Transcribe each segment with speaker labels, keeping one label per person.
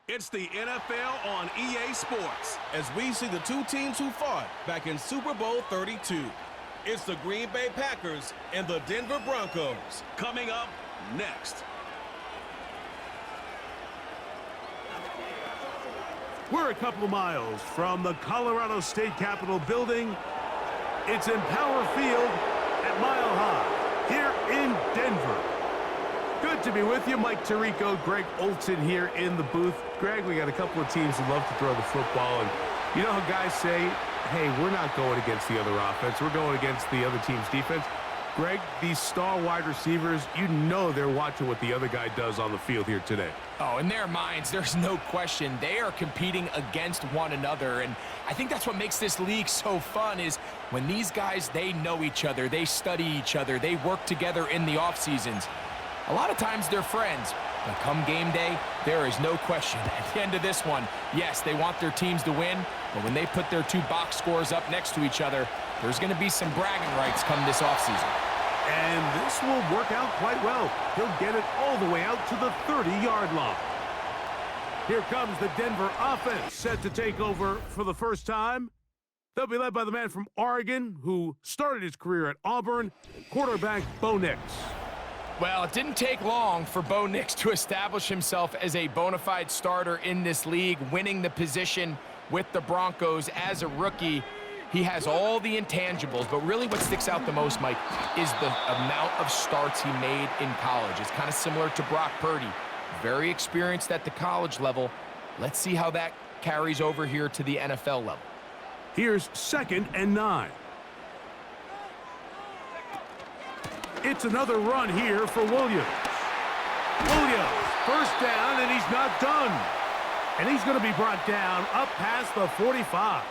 Speaker 1: It's the NFL on EA Sports as we see the two teams who fought back in Super Bowl 32. It's the Green Bay Packers and the Denver Broncos. Coming up next.
Speaker 2: We're a couple of miles from the Colorado State Capitol building. It's in Power Field at Mile High here in Denver. Good to be with you. Mike Tirico, Greg Olson here in the booth. Greg, we got a couple of teams who love to throw the football. And you know how guys say, hey, we're not going against the other offense. We're going against the other team's defense. Greg, these star wide receivers, you know they're watching what the other guy does on the field here today.
Speaker 3: Oh, in their minds, there's no question. They are competing against one another. And I think that's what makes this league so fun is when these guys, they know each other. They study each other. They work together in the off seasons. A lot of times they're friends, but come game day, there is no question. At the end of this one, yes, they want their teams to win, but when they put their two box scores up next to each other, there's going to be some bragging rights come this offseason.
Speaker 2: And this will work out quite well. He'll get it all the way out to the 30-yard line. Here comes the Denver offense set to take over for the first time. They'll be led by the man from Oregon who started his career at Auburn, quarterback Bo Nix.
Speaker 3: Well, it didn't take long for Bo Nix to establish himself as a bona fide starter in this league, winning the position with the Broncos as a rookie. He has all the intangibles, but really what sticks out the most, Mike, is the amount of starts he made in college. It's kind of similar to Brock Purdy. Very experienced at the college level. Let's see how that carries over here to the NFL level.
Speaker 2: Here's 2nd and 9. It's another run here for Williams. Williams, first down, and he's not done. And he's going to be brought down up past the 45.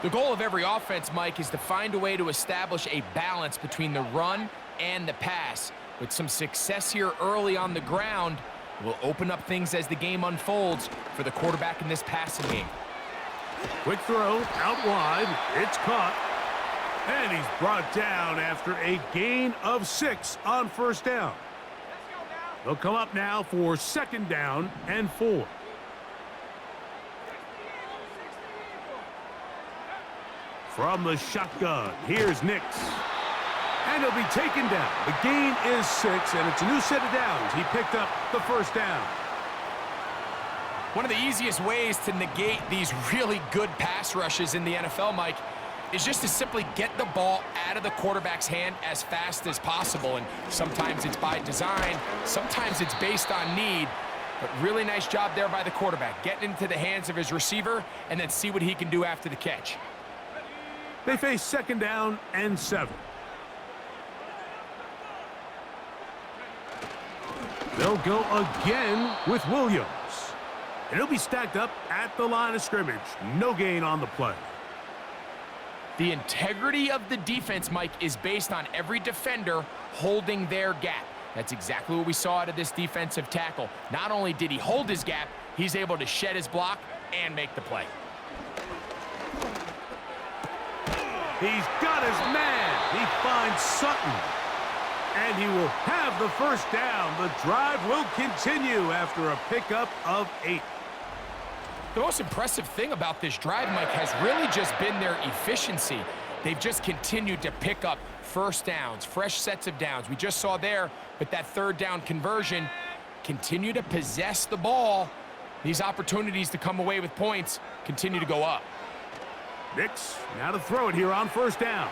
Speaker 3: The goal of every offense, Mike, is to find a way to establish a balance between the run and the pass. With some success here early on the ground, will open up things as the game unfolds for the quarterback in this passing game.
Speaker 2: Quick throw, out wide, it's caught. And he's brought down after a gain of 6 on first down. They'll come up now for 2nd down and 4. From the shotgun, here's Nix. And he'll be taken down. The gain is 6, and it's a new set of downs. He picked up the first down.
Speaker 3: One of the easiest ways to negate these really good pass rushes in the NFL, Mike, is just to simply get the ball out of the quarterback's hand as fast as possible. And sometimes it's by design, sometimes it's based on need. But really nice job there by the quarterback, getting into the hands of his receiver and then see what he can do after the catch.
Speaker 2: They face 2nd down and 7. They'll go again with Williams. And he'll be stacked up at the line of scrimmage. No gain on the play.
Speaker 3: The integrity of the defense, Mike, is based on every defender holding their gap. That's exactly what we saw out of this defensive tackle. Not only did he hold his gap, he's able to shed his block and make the play.
Speaker 2: He's got his man. He finds Sutton. And he will have the first down. The drive will continue after a pickup of 8.
Speaker 3: The most impressive thing about this drive, Mike, has really just been their efficiency. They've just continued to pick up first downs, fresh sets of downs. We just saw there with that 3rd down conversion, continue to possess the ball. These opportunities to come away with points continue to go up.
Speaker 2: Nix now to throw it here on first down.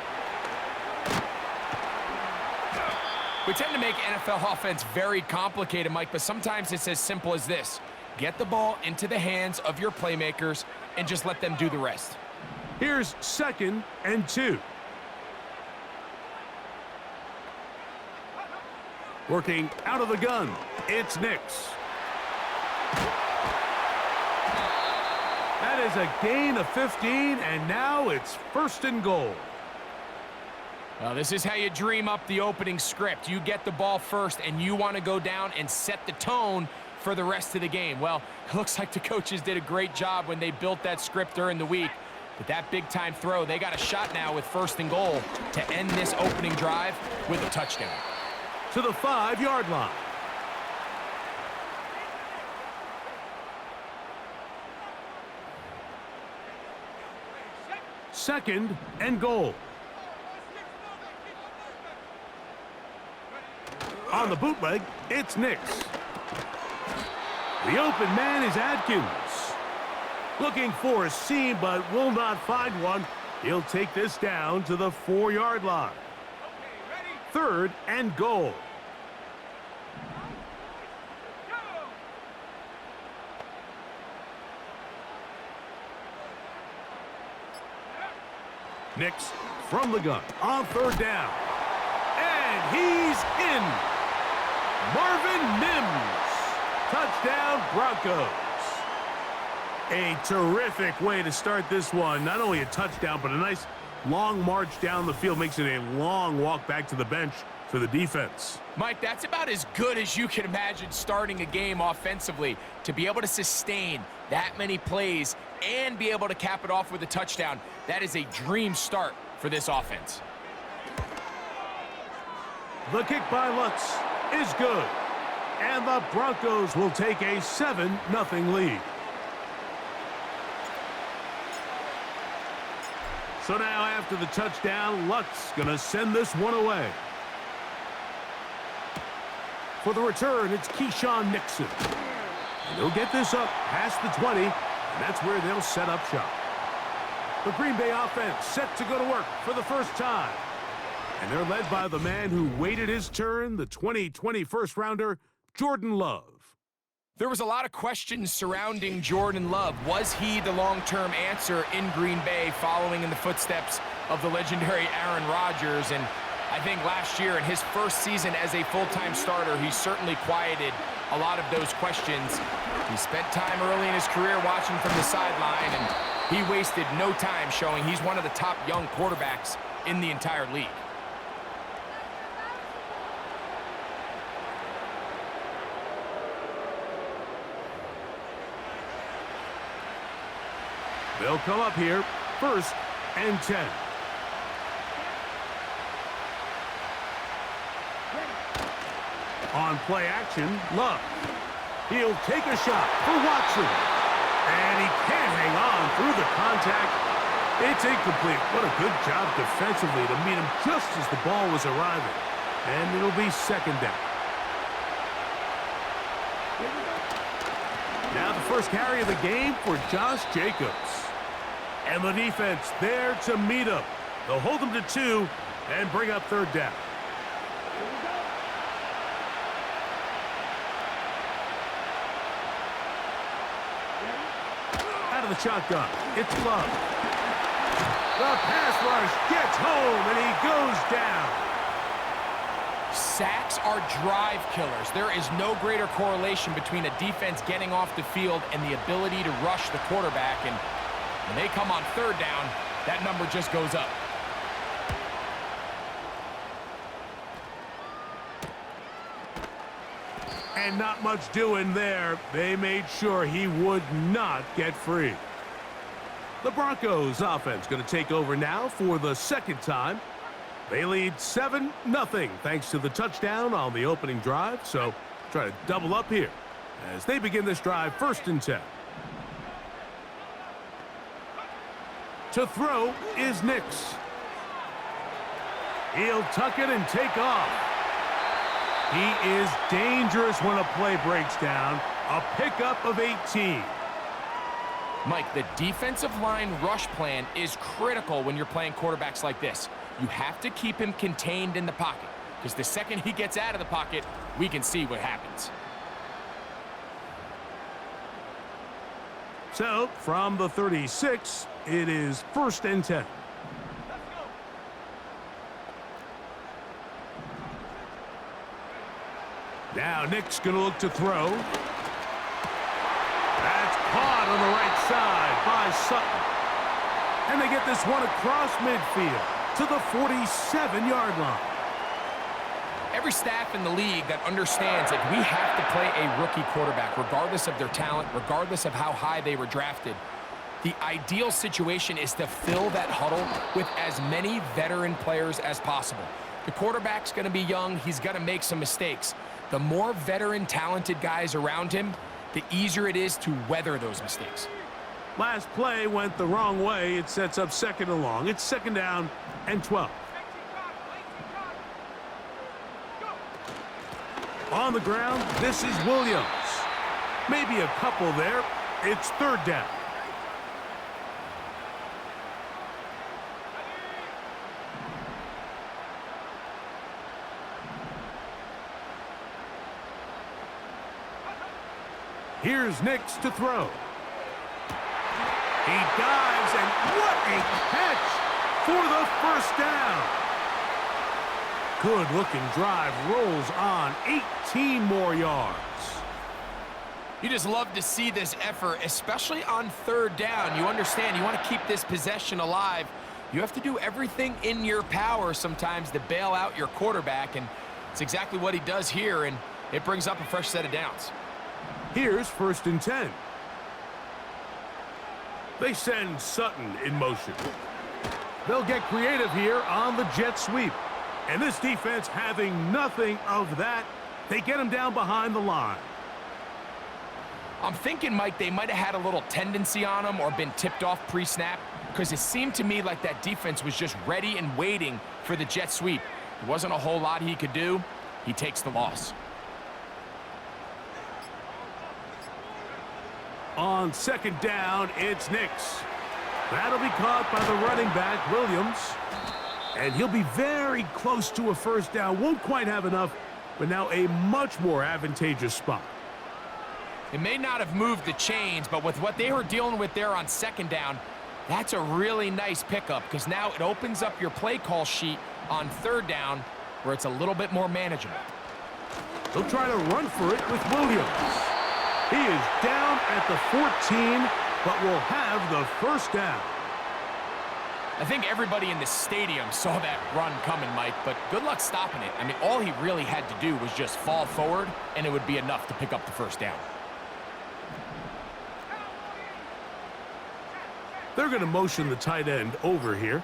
Speaker 3: We tend to make NFL offense very complicated, Mike, but sometimes it's as simple as this. Get the ball into the hands of your playmakers and just let them do the rest.
Speaker 2: Here's 2nd and 2. Working out of the gun, it's Nix. That is a gain of 15, and now it's 1st and goal.
Speaker 3: Well, this is how you dream up the opening script. You get the ball first, and you want to go down and set the tone for the rest of the game. Well, it looks like the coaches did a great job when they built that script during the week. But that big-time throw, they got a shot now with 1st and goal to end this opening drive with a touchdown.
Speaker 2: To the 5-yard line. 2nd and goal. On the bootleg, it's Nix. The open man is Adkins. Looking for a seam, but will not find one. He'll take this down to the 4-yard line. 3rd and goal. Nix from the gun on 3rd down. And he's in. Marvin Mims. Touchdown, Broncos. A terrific way to start this one. Not only a touchdown, but a nice long march down the field. Makes it a long walk back to the bench for the defense.
Speaker 3: Mike, that's about as good as you can imagine starting a game offensively. To be able to sustain that many plays and be able to cap it off with a touchdown, that is a dream start for this offense.
Speaker 2: The kick by Lutz is good. And the Broncos will take a 7-0 lead. So now after the touchdown, Lutz going to send this one away. For the return, it's Keyshawn Nixon. And he'll get this up past the 20, and that's where they'll set up shop. The Green Bay offense set to go to work for the first time. And they're led by the man who waited his turn, the 2020 first-rounder, Jordan Love.
Speaker 3: There was a lot of questions surrounding Jordan Love. Was he the long-term answer in Green Bay following in the footsteps of the legendary Aaron Rodgers? And I think last year in his first season as a full-time starter, he certainly quieted a lot of those questions. He spent time early in his career watching from the sideline, and he wasted no time showing he's one of the top young quarterbacks in the entire league.
Speaker 2: They'll come up here, 1st and 10. On play action, Love. He'll take a shot for Watson. And he can't hang on through the contact. It's incomplete. What a good job defensively to meet him just as the ball was arriving. And it'll be 2nd down. Now the first carry of the game for Josh Jacobs. And the defense there to meet him. They'll hold him to 2 and bring up 3rd down. Out of the shotgun, it's Love. The pass rush gets home, and he goes down.
Speaker 3: Sacks are drive killers. There is no greater correlation between a defense getting off the field and the ability to rush the quarterback. And when they come on 3rd down, that number just goes up.
Speaker 2: And not much doing there. They made sure he would not get free. The Broncos offense going to take over now for the 2nd time. They lead 7-0 thanks to the touchdown on the opening drive. So try to double up here as they begin this drive 1st and 10. To throw is Nix. He'll tuck it and take off. He is dangerous when a play breaks down. A pickup of 18.
Speaker 3: Mike, the defensive line rush plan is critical when you're playing quarterbacks like this. You have to keep him contained in the pocket, because the second he gets out of the pocket, we can see what happens.
Speaker 2: So, from the 36, it is 1st and 10. Now Nick's going to look to throw. That's caught on the right side by Sutton. And they get this one across midfield to the 47-yard line.
Speaker 3: Every staff in the league that understands that we have to play a rookie quarterback, regardless of their talent, regardless of how high they were drafted. The ideal situation is to fill that huddle with as many veteran players as possible. The quarterback's going to be young. He's going to make some mistakes. The more veteran, talented guys around him, the easier it is to weather those mistakes.
Speaker 2: Last play went the wrong way. It sets up second and long. It's second down and 12. On the ground, this is Williams. Maybe a couple there. It's third down. Here's Nix to throw. He dives, and what a catch for the first down. Good-looking drive, rolls on 18 more yards.
Speaker 3: You just love to see this effort, especially on third down. You understand, you want to keep this possession alive. You have to do everything in your power sometimes to bail out your quarterback, and it's exactly what he does here, and it brings up a fresh set of downs.
Speaker 2: Here's first and 10. They send Sutton in motion. They'll get creative here on the jet sweep. And this defense having nothing of that, they get him down behind the line.
Speaker 3: I'm thinking, Mike, they might have had a little tendency on him or been tipped off pre-snap, because it seemed to me like that defense was just ready and waiting for the jet sweep. There wasn't a whole lot he could do. He takes the loss.
Speaker 2: On second down, it's Nix. That'll be caught by the running back, Williams. And he'll be very close to a first down. Won't quite have enough, but now a much more advantageous spot.
Speaker 3: It may not have moved the chains, but with what they were dealing with there on second down, that's a really nice pickup, because now it opens up your play call sheet on third down where it's a little bit more manageable.
Speaker 2: They'll try to run for it with Williams. He is down at the 14, but will have the first down.
Speaker 3: I think everybody in the stadium saw that run coming, Mike, but good luck stopping it. I mean, all he really had to do was just fall forward, and it would be enough to pick up the first down.
Speaker 2: They're going to motion the tight end over here.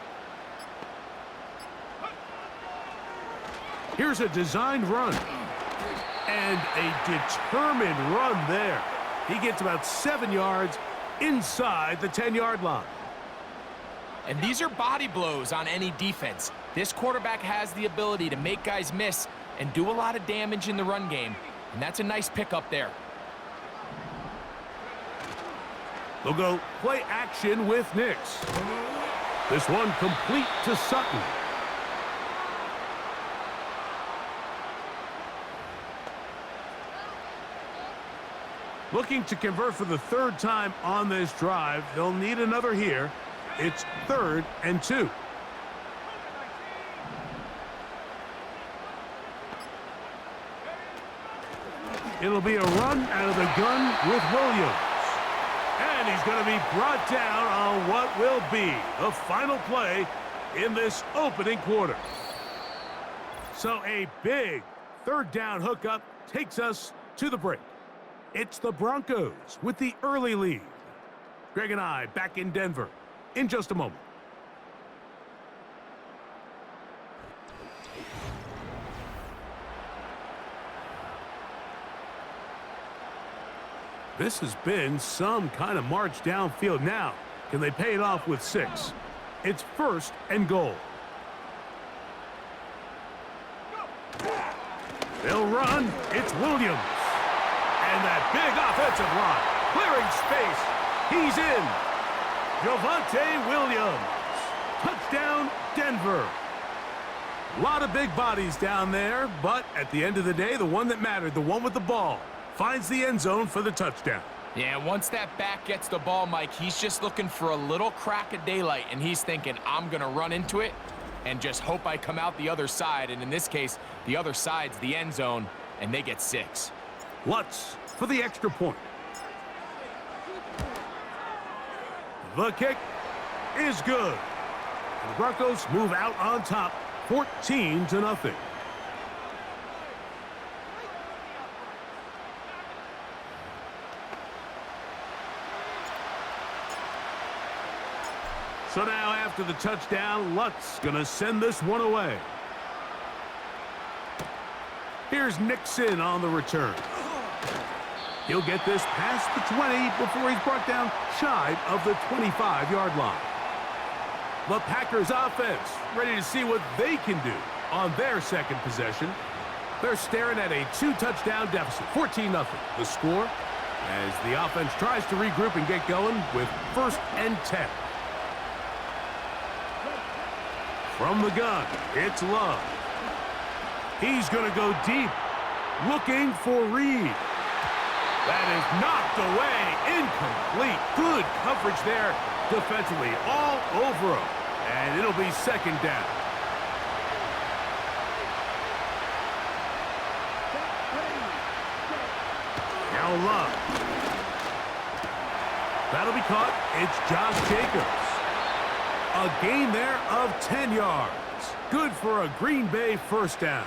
Speaker 2: Here's a designed run. And a determined run there. He gets about 7 yards inside the 10-yard line.
Speaker 3: And these are body blows on any defense. This quarterback has the ability to make guys miss and do a lot of damage in the run game. And that's a nice pickup there.
Speaker 2: They'll go play action with Nix. This one complete to Sutton. Looking to convert for the third time on this drive. They'll need another here. It's 3rd and 2. It'll be a run out of the gun with Williams. And he's going to be brought down on what will be the final play in this opening quarter. So a big third down hookup takes us to the break. It's the Broncos with the early lead. Greg and I back in Denver in just a moment. This has been some kind of march downfield. Now, can they pay it off with 6? It's 1st and goal. They'll run. It's Williams. And that big offensive line, clearing space. He's in. Javonte Williams. Touchdown, Denver. A lot of big bodies down there, but at the end of the day, the one that mattered, the one with the ball, finds the end zone for the touchdown.
Speaker 3: Yeah, once that back gets the ball, Mike, he's just looking for a little crack of daylight, and he's thinking, I'm going to run into it and just hope I come out the other side. And in this case, the other side's the end zone, and they get 6.
Speaker 2: Lutz for the extra point. The kick is good. The Broncos move out on top, 14-0. So now after the touchdown, Lutz gonna send this one away. Here's Nixon on the return. He'll get this past the 20 before he's brought down shy of the 25-yard line. The Packers offense ready to see what they can do on their second possession. They're staring at a 2-touchdown deficit, 14-0. The score as the offense tries to regroup and get going with 1st and 10. From the gun, it's Love. He's going to go deep, looking for Reed. That is knocked away, incomplete. Good coverage there defensively, all over him. And it'll be 2nd down. Now Love. That'll be caught. It's Josh Jacobs. A gain there of 10 yards. Good for a Green Bay 1st down.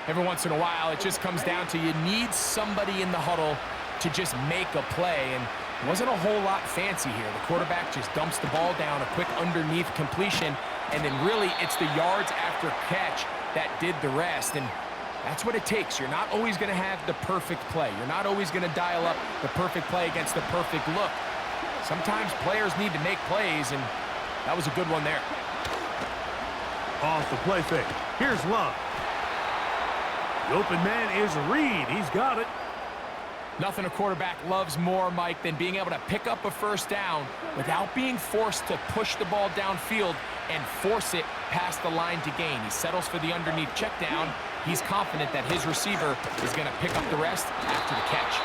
Speaker 3: Every once in a while, it just comes down to you need somebody in the huddle to just make a play, and it wasn't a whole lot fancy here. The quarterback just dumps the ball down, a quick underneath completion, and then really it's the yards after catch that did the rest, and that's what it takes. You're not always going to have the perfect play. You're not always going to dial up the perfect play against the perfect look. Sometimes players need to make plays, and that was a good one there.
Speaker 2: Off the play fake. Here's Love. The open man is Reed. He's got it.
Speaker 3: Nothing a quarterback loves more, Mike, than being able to pick up a 1st down without being forced to push the ball downfield and force it past the line to gain. He settles for the underneath check down. He's confident that his receiver is going to pick up the rest after the catch.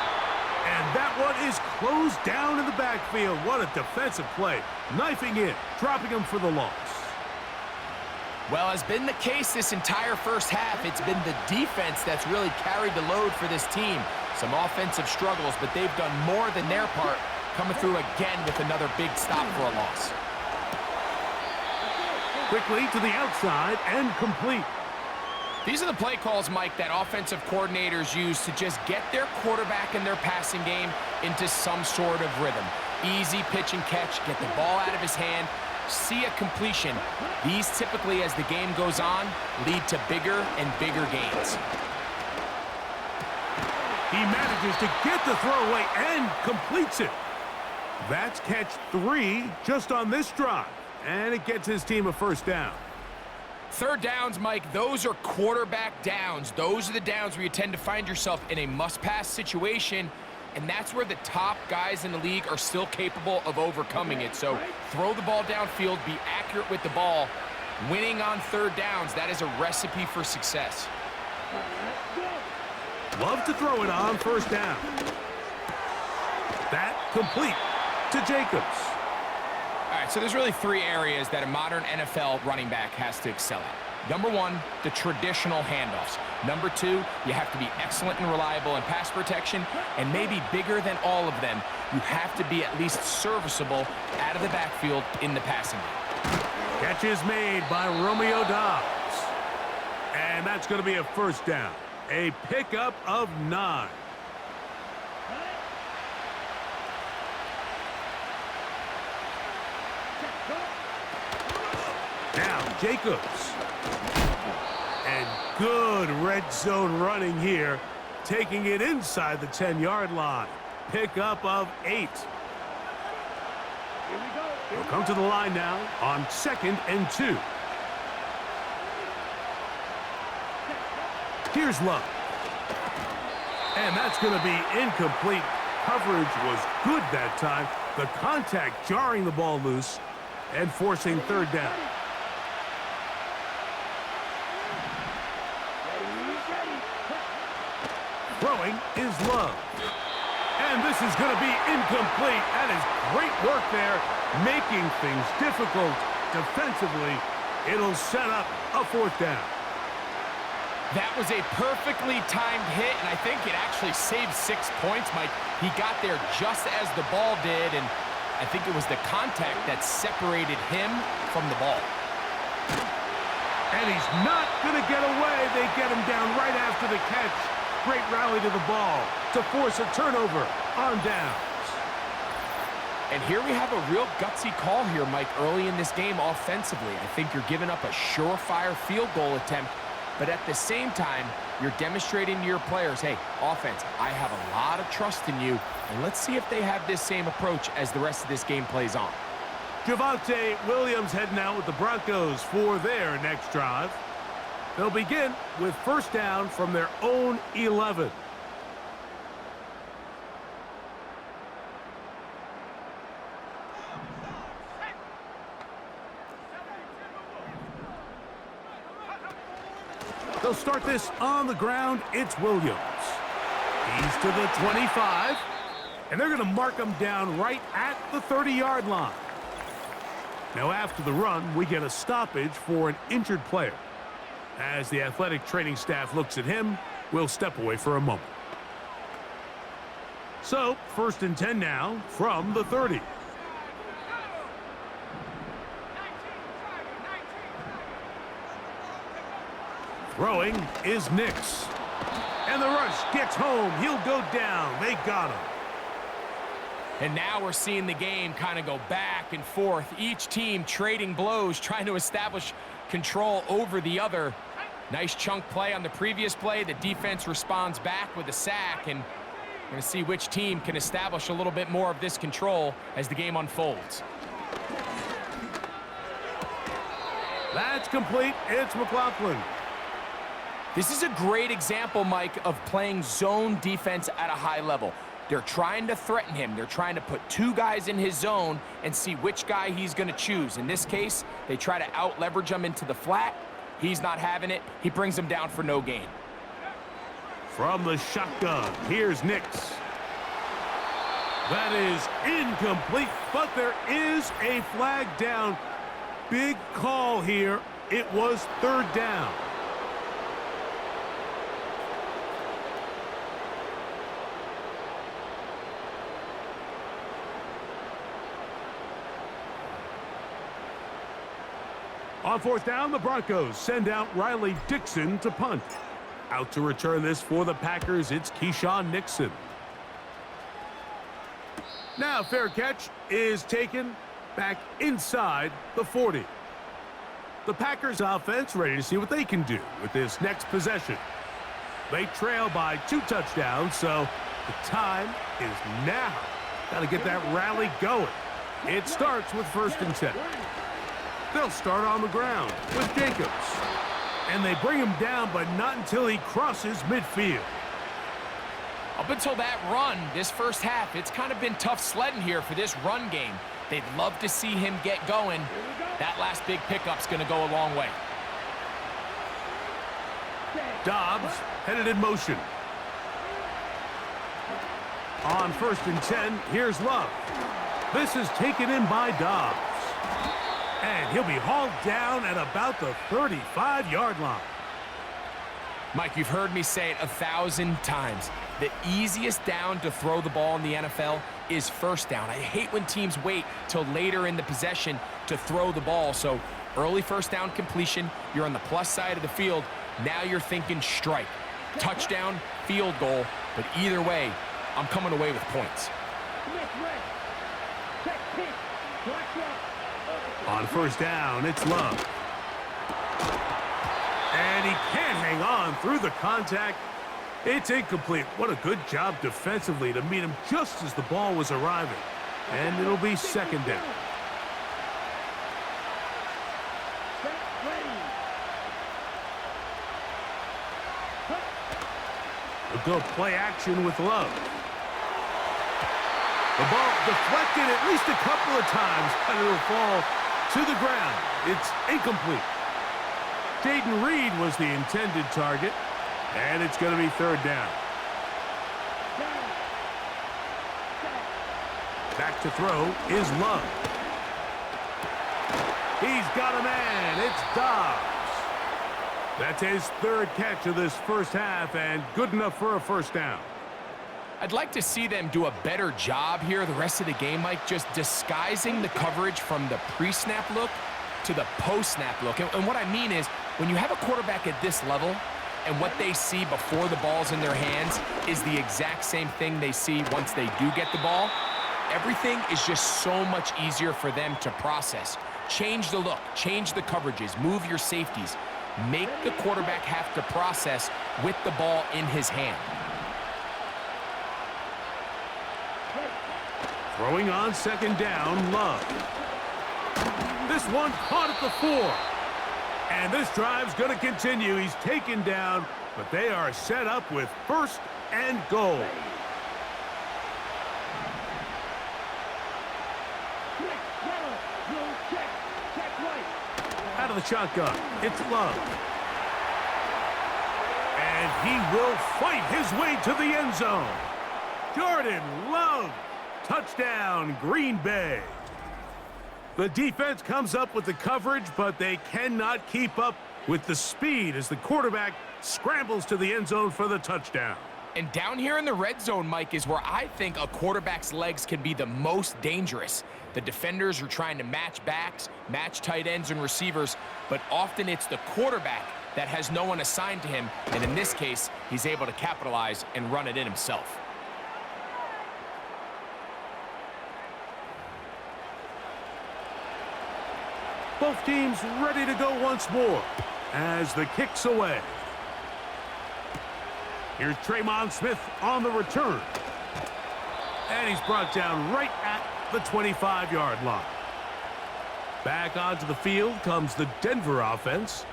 Speaker 2: And that one is closed down in the backfield. What a defensive play. Knifing in, dropping him for the loss.
Speaker 3: Well, has been the case this entire 1st half. It's been the defense that's really carried the load for this team. Some offensive struggles, but they've done more than their part, coming through again with another big stop for a loss.
Speaker 2: Quickly to the outside and complete.
Speaker 3: These are the play calls, Mike, that offensive coordinators use to just get their quarterback and their passing game into some sort of rhythm. Easy pitch and catch, get the ball out of his hand, see a completion. These typically, as the game goes on, lead to bigger and bigger gains.
Speaker 2: He manages to get the throwaway and completes it. That's catch 3 just on this drive, and it gets his team a 1st down.
Speaker 3: 3rd downs, Mike, those are quarterback downs. Those are the downs where you tend to find yourself in a must-pass situation, and that's where the top guys in the league are still capable of overcoming it. So throw the ball downfield, be accurate with the ball. Winning on 3rd downs, that is a recipe for success.
Speaker 2: Love to throw it on 1st down. That complete to Jacobs.
Speaker 3: All right, so there's really 3 areas that a modern NFL running back has to excel at. Number 1, the traditional handoffs. Number 2, you have to be excellent and reliable in pass protection, and maybe bigger than all of them, you have to be at least serviceable out of the backfield in the passing game.
Speaker 2: Catch is made by Romeo Dobbs. And that's going to be a 1st down. A pickup of 9. Now Jacobs. And good red zone running here, taking it inside the 10-yard line. Pickup of 8. He'll come to the line now on 2nd and 2. Here's Love. And that's going to be incomplete. Coverage was good that time. The contact jarring the ball loose and forcing 3rd down. Throwing is Love. And this is going to be incomplete. That is great work there, making things difficult defensively. It'll set up a 4th down.
Speaker 3: That was a perfectly timed hit, and I think it actually saved 6 points, Mike. He got there just as the ball did, and I think it was the contact that separated him from the ball.
Speaker 2: And he's not going to get away. They get him down right after the catch. Great rally to the ball to force a turnover on downs.
Speaker 3: And here we have a real gutsy call here, Mike, early in this game offensively. I think you're giving up a surefire field goal attempt but at the same time, you're demonstrating to your players, hey, offense, I have a lot of trust in you, and let's see if they have this same approach as the rest of this game plays on.
Speaker 2: Javonte Williams heading out with the Broncos for their next drive. They'll begin with first down from their own 11. They'll start this on the ground. It's Williams. He's to the 25, and they're going to mark him down right at the 30-yard line. Now, after the run, we get a stoppage for an injured player. As the athletic training staff looks at him, we'll step away for a moment. So, 1st and 10 now from the 30. Throwing is Nix. And the rush gets home. He'll go down. They got him.
Speaker 3: And now we're seeing the game kind of go back and forth. Each team trading blows, trying to establish control over the other. Nice chunk play on the previous play. The defense responds back with a sack. And we're going to see which team can establish a little bit more of this control as the game unfolds.
Speaker 2: That's complete. It's McLaughlin.
Speaker 3: This is a great example, Mike, of playing zone defense at a high level. They're trying to threaten him. They're trying to put 2 guys in his zone and see which guy he's going to choose. In this case, they try to out-leverage him into the flat. He's not having it. He brings him down for no gain.
Speaker 2: From the shotgun, here's Nix. That is incomplete, but there is a flag down. Big call here. It was 3rd down. On 4th down, the Broncos send out Riley Dixon to punt. Out to return this for the Packers, it's Keyshawn Nixon. Now, fair catch is taken back inside the 40. The Packers offense ready to see what they can do with this next possession. They trail by 2 touchdowns, so the time is now. Got to get that rally going. It starts with 1st and 10. They'll start on the ground with Jacobs. And they bring him down, but not until he crosses midfield.
Speaker 3: Up until that run, this first half, it's kind of been tough sledding here for this run game. They'd love to see him get going. That last big pickup's going to go a long way.
Speaker 2: Dobbs headed in motion. On 1st and 10, here's Love. This is taken in by Dobbs. And he'll be hauled down at about the 35-yard line.
Speaker 3: Mike, you've heard me say it 1,000 times. The easiest down to throw the ball in the NFL is 1st down. I hate when teams wait till later in the possession to throw the ball. So early 1st down completion, you're on the plus side of the field. Now you're thinking strike, touchdown, field goal. But either way, I'm coming away with points.
Speaker 2: On 1st down, it's Love. And he can't hang on through the contact. It's incomplete. What a good job defensively to meet him just as the ball was arriving. And it'll be 2nd down. We'll go play action with Love. The ball deflected at least a couple of times, and it'll fall to the ground. It's incomplete. Jaden Reed was the intended target, and it's going to be 3rd down. Back to throw is Love. He's got a man. It's Dobbs. That's his 3rd catch of this first half, and good enough for a 1st down.
Speaker 3: I'd like to see them do a better job here the rest of the game, Mike, just disguising the coverage from the pre-snap look to the post-snap look. And what I mean is, when you have a quarterback at this level and what they see before the ball's in their hands is the exact same thing they see once they do get the ball, everything is just so much easier for them to process. Change the look, change the coverages, move your safeties. make the quarterback have to process with the ball in his hand.
Speaker 2: Throwing on second down, Love. This one caught at the 4. And this drive's going to continue. He's taken down, but they are set up with first and goal. Out of the shotgun, it's Love. And he will fight his way to the end zone. Jordan Love, touchdown, Green Bay. The defense comes up with the coverage, but they cannot keep up with the speed as the quarterback scrambles to the end zone for the touchdown.
Speaker 3: And down here in the red zone, Mike, is where I think a quarterback's legs can be the most dangerous. The defenders are trying to match backs, match tight ends and receivers, but often it's the quarterback that has no one assigned to him, and in this case, he's able to capitalize and run it in himself.
Speaker 2: Both teams ready to go once more as the kick's away. Here's Tremon Smith on the return. And he's brought down right at the 25-yard line. Back onto the field comes the Denver offense.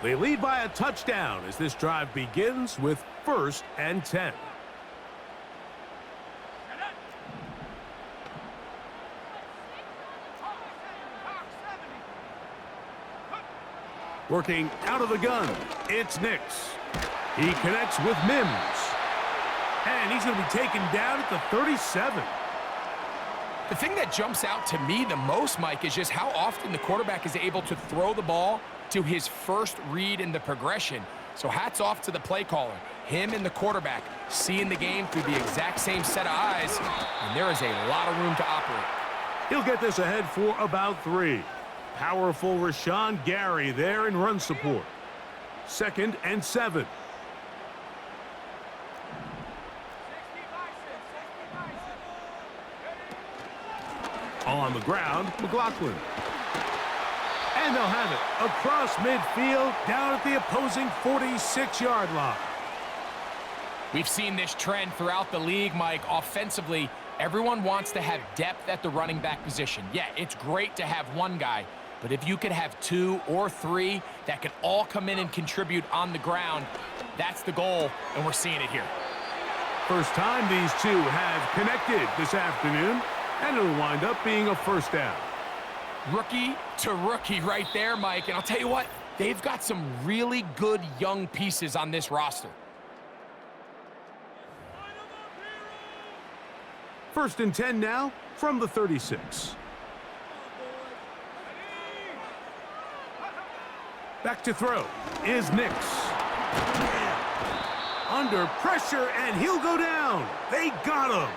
Speaker 2: They lead by a touchdown as this drive begins with 1st and 10. Working out of the gun, it's Nix. He connects with Mims. And he's going to be taken down at the 37.
Speaker 3: The thing that jumps out to me the most, Mike, is just how often the quarterback is able to throw the ball to his first read in the progression. So hats off to the play caller. Him and the quarterback seeing the game through the exact same set of eyes, and there is a lot of room to operate.
Speaker 2: He'll get this ahead for about 3. Powerful Rashawn Gary there in run support. 2nd and 7. On the ground, McLaughlin. And they'll have it across midfield down at the opposing 46-yard line.
Speaker 3: We've seen this trend throughout the league, Mike. Offensively, everyone wants to have depth at the running back position. Yeah, it's great to have one guy, but if you could have 2 or 3 that could all come in and contribute on the ground, that's the goal, and we're seeing it here.
Speaker 2: First time these two have connected this afternoon, and it'll wind up being a first down.
Speaker 3: Rookie to rookie right there, Mike, and I'll tell you what, they've got some really good young pieces on this roster.
Speaker 2: 1st and 10 now from the 36. Back to throw is Nix. Under pressure, and he'll go down. They got him.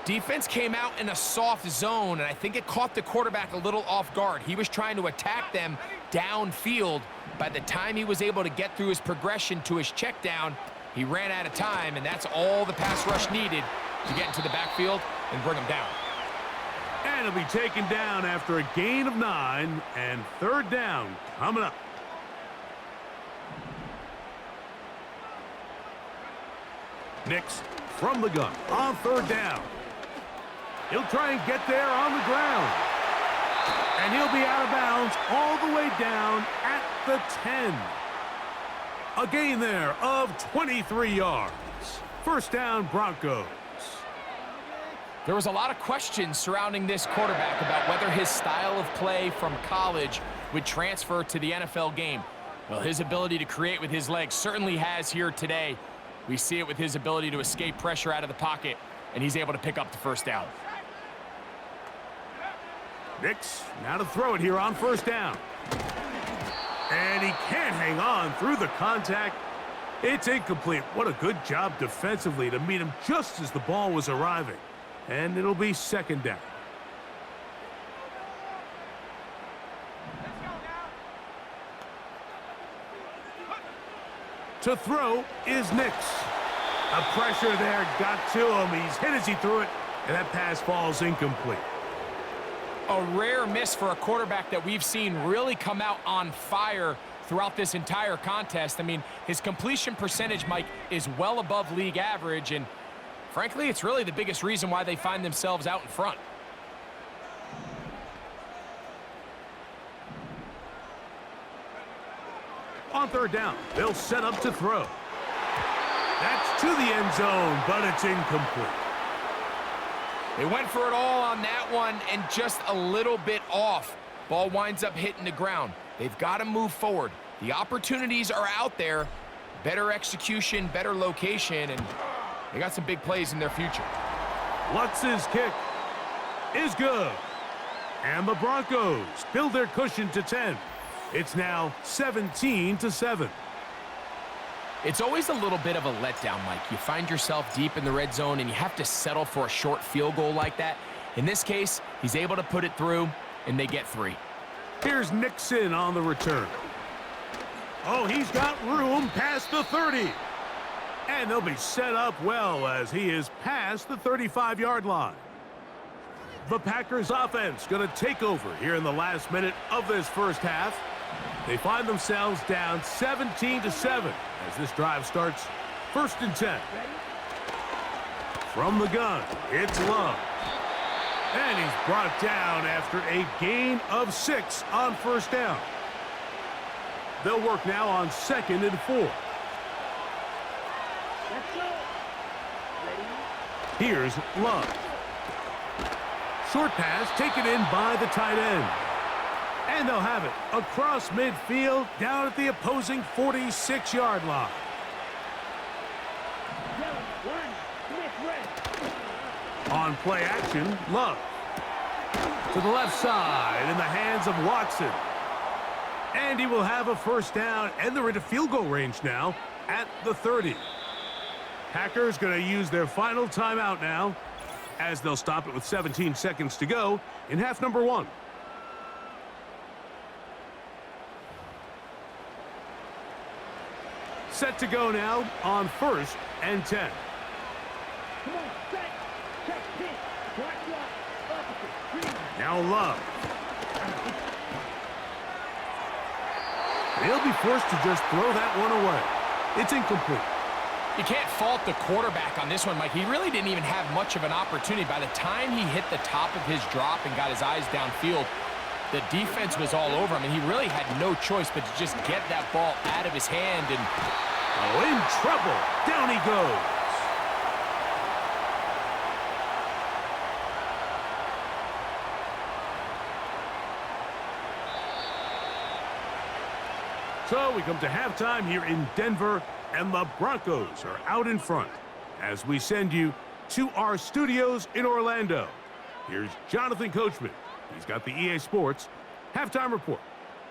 Speaker 3: Defense came out in a soft zone, and I think it caught the quarterback a little off guard. He was trying to attack them downfield. By the time he was able to get through his progression to his check down, he ran out of time, and that's all the pass rush needed to get into the backfield and bring him down.
Speaker 2: And he'll be taken down after a gain of 9, and 3rd down coming up. Nix from the gun on 3rd down. He'll try and get there on the ground. And he'll be out of bounds all the way down at the 10. A gain there of 23 yards. 1st down, Broncos.
Speaker 3: There was a lot of questions surrounding this quarterback about whether his style of play from college would transfer to the NFL game. Well, his ability to create with his legs certainly has here today. We see it with his ability to escape pressure out of the pocket, and he's able to pick up the 1st down.
Speaker 2: Nix now to throw it here on 1st down. And he can't hang on through the contact. It's incomplete. What a good job defensively to meet him just as the ball was arriving. And it'll be 2nd down. To throw is Nix. A pressure there got to him. He's hit as he threw it, and that pass falls incomplete.
Speaker 3: A rare miss for a quarterback that we've seen really come out on fire throughout this entire contest. I mean, his completion percentage, Mike, is well above league average, and frankly, it's really the biggest reason why they find themselves out in front.
Speaker 2: On third down, they'll set up to throw. That's to the end zone, but it's incomplete.
Speaker 3: They went for it all on that one and just a little bit off. Ball winds up hitting the ground. They've got to move forward. The opportunities are out there. Better execution, better location, and they got some big plays in their future.
Speaker 2: Lutz's kick is good. And the Broncos build their cushion to 10. It's now 17-7.
Speaker 3: It's always a little bit of a letdown, Mike. You find yourself deep in the red zone, and you have to settle for a short field goal like that. In this case, he's able to put it through, and they get 3.
Speaker 2: Here's Nixon on the return. Oh, he's got room past the 30. And they'll be set up well as he is past the 35-yard line. The Packers offense going to take over here in the last minute of this first half. They find themselves down 17-7 as this drive starts 1st and 10. From the gun, it's Love. And he's brought down after a gain of 6 on first down. They'll work now on 2nd and 4. Here's Love. Short pass taken in by the tight end. And they'll have it across midfield down at the opposing 46-yard line. On play action, Love. To the left side in the hands of Watson. And he will have a first down, and they're into field goal range now at the 30. Packers going to use their final timeout now as they'll stop it with 17 seconds to go in half number 1. Set to go now on 1st and 10. Now Love. They'll be forced to just throw that one away. It's incomplete.
Speaker 3: You can't fault the quarterback on this one, Mike. He really didn't even have much of an opportunity. By the time he hit the top of his drop and got his eyes downfield, the defense was all over him, and he really had no choice but to just get that ball out of his hand. And
Speaker 2: in trouble. Down he goes. So we come to halftime here in Denver, and the Broncos are out in front as we send you to our studios in Orlando. Here's Jonathan Coachman. He's got the EA Sports halftime report.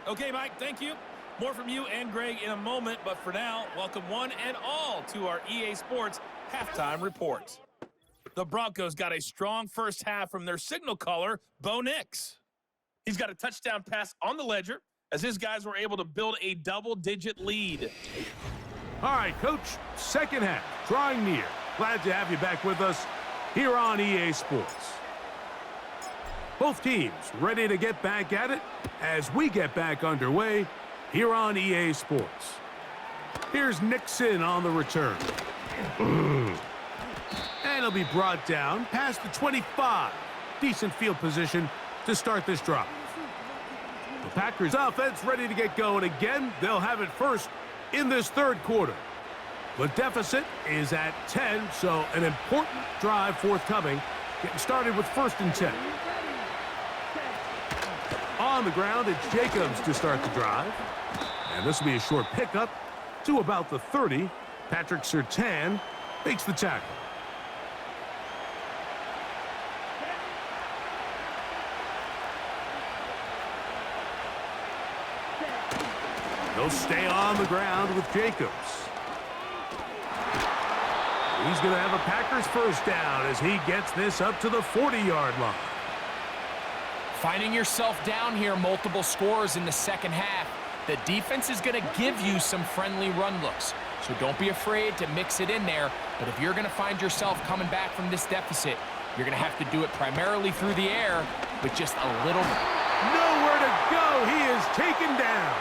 Speaker 4: Okay, Mike, thank you. More from you and Greg in a moment, but for now, welcome one and all to our EA Sports halftime report. The Broncos got a strong first half from their signal caller, Bo Nix. He's got a touchdown pass on the ledger as his guys were able to build a double-digit lead.
Speaker 2: All right, Coach, second half, drawing near. Glad to have you back with us here on EA Sports. Both teams ready to get back at it as we get back underway here on EA Sports. Here's Nixon on the return. And he'll be brought down past the 25. Decent field position to start this drive. The Packers offense ready to get going again. They'll have it first in this third quarter. The deficit is at 10, so an important drive forthcoming. Getting started with 1st and 10. On the ground, it's Jacobs to start the drive. And this will be a short pickup to about the 30. Patrick Surtain makes the tackle. They'll stay on the ground with Jacobs. He's going to have a Packers first down as he gets this up to the 40-yard line.
Speaker 3: Finding yourself down here, multiple scores in the second half. The defense is going to give you some friendly run looks, so don't be afraid to mix it in there. But if you're going to find yourself coming back from this deficit, you're going to have to do it primarily through the air with just a little.
Speaker 2: Nowhere to go. He is taken down.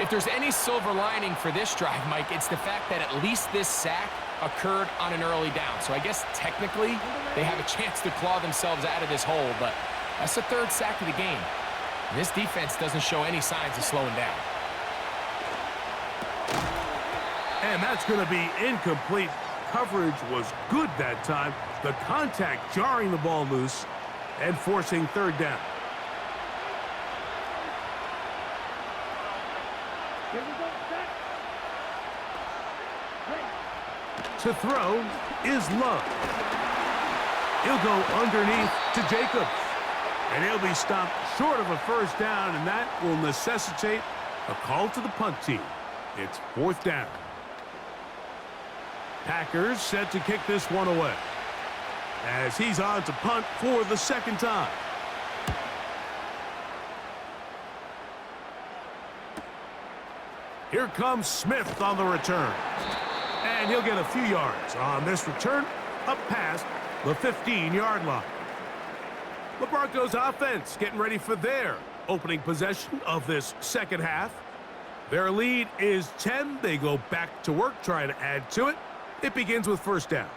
Speaker 3: If there's any silver lining for this drive, Mike, it's the fact that at least this sack occurred on an early down. So I guess technically they have a chance to claw themselves out of this hole, but that's the third sack of the game. And this defense doesn't show any signs of slowing down.
Speaker 2: And that's going to be incomplete. Coverage was good that time. The contact jarring the ball loose and forcing third down. To throw is Love. He'll go underneath to Jacobs. And he'll be stopped short of a first down, and that will necessitate a call to the punt team. It's fourth down. Packers set to kick this one away, as he's on to punt for the second time. Here comes Smith on the return. And he'll get a few yards on this return up past the 15-yard line. The Broncos offense getting ready for their opening possession of this second half. Their lead is 10. They go back to work trying to add to it. It begins with first down.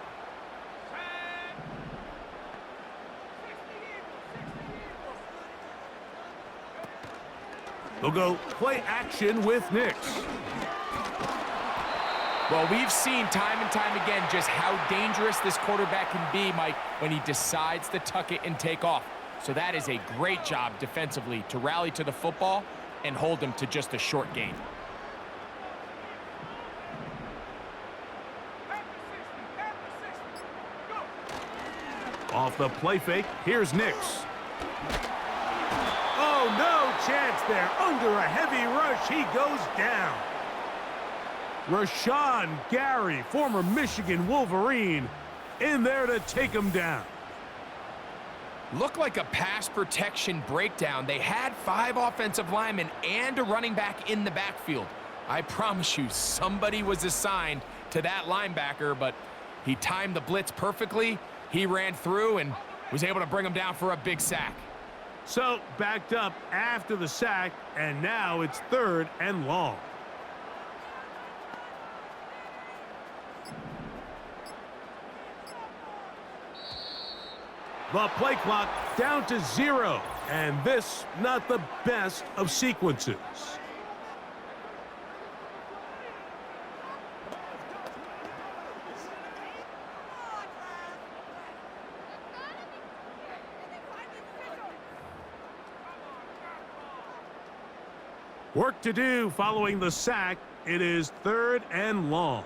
Speaker 2: They'll go play action with Nix.
Speaker 3: Well, we've seen time and time again just how dangerous this quarterback can be, Mike, when he decides to tuck it and take off. So that is a great job defensively to rally to the football and hold him to just a short gain.
Speaker 2: Off the play fake, here's Nix. Oh, no chance there. Under a heavy rush, he goes down. Rashawn Gary, former Michigan Wolverine, in there to take him down.
Speaker 3: Looked like a pass protection breakdown. They had 5 offensive linemen and a running back in the backfield. I promise you, somebody was assigned to that linebacker, but he timed the blitz perfectly. He ran through and was able to bring him down for a big sack.
Speaker 2: So, backed up after the sack, and now it's third and long. The play clock down to 0, and this not the best of sequences. Work to do following the sack. It is third and long.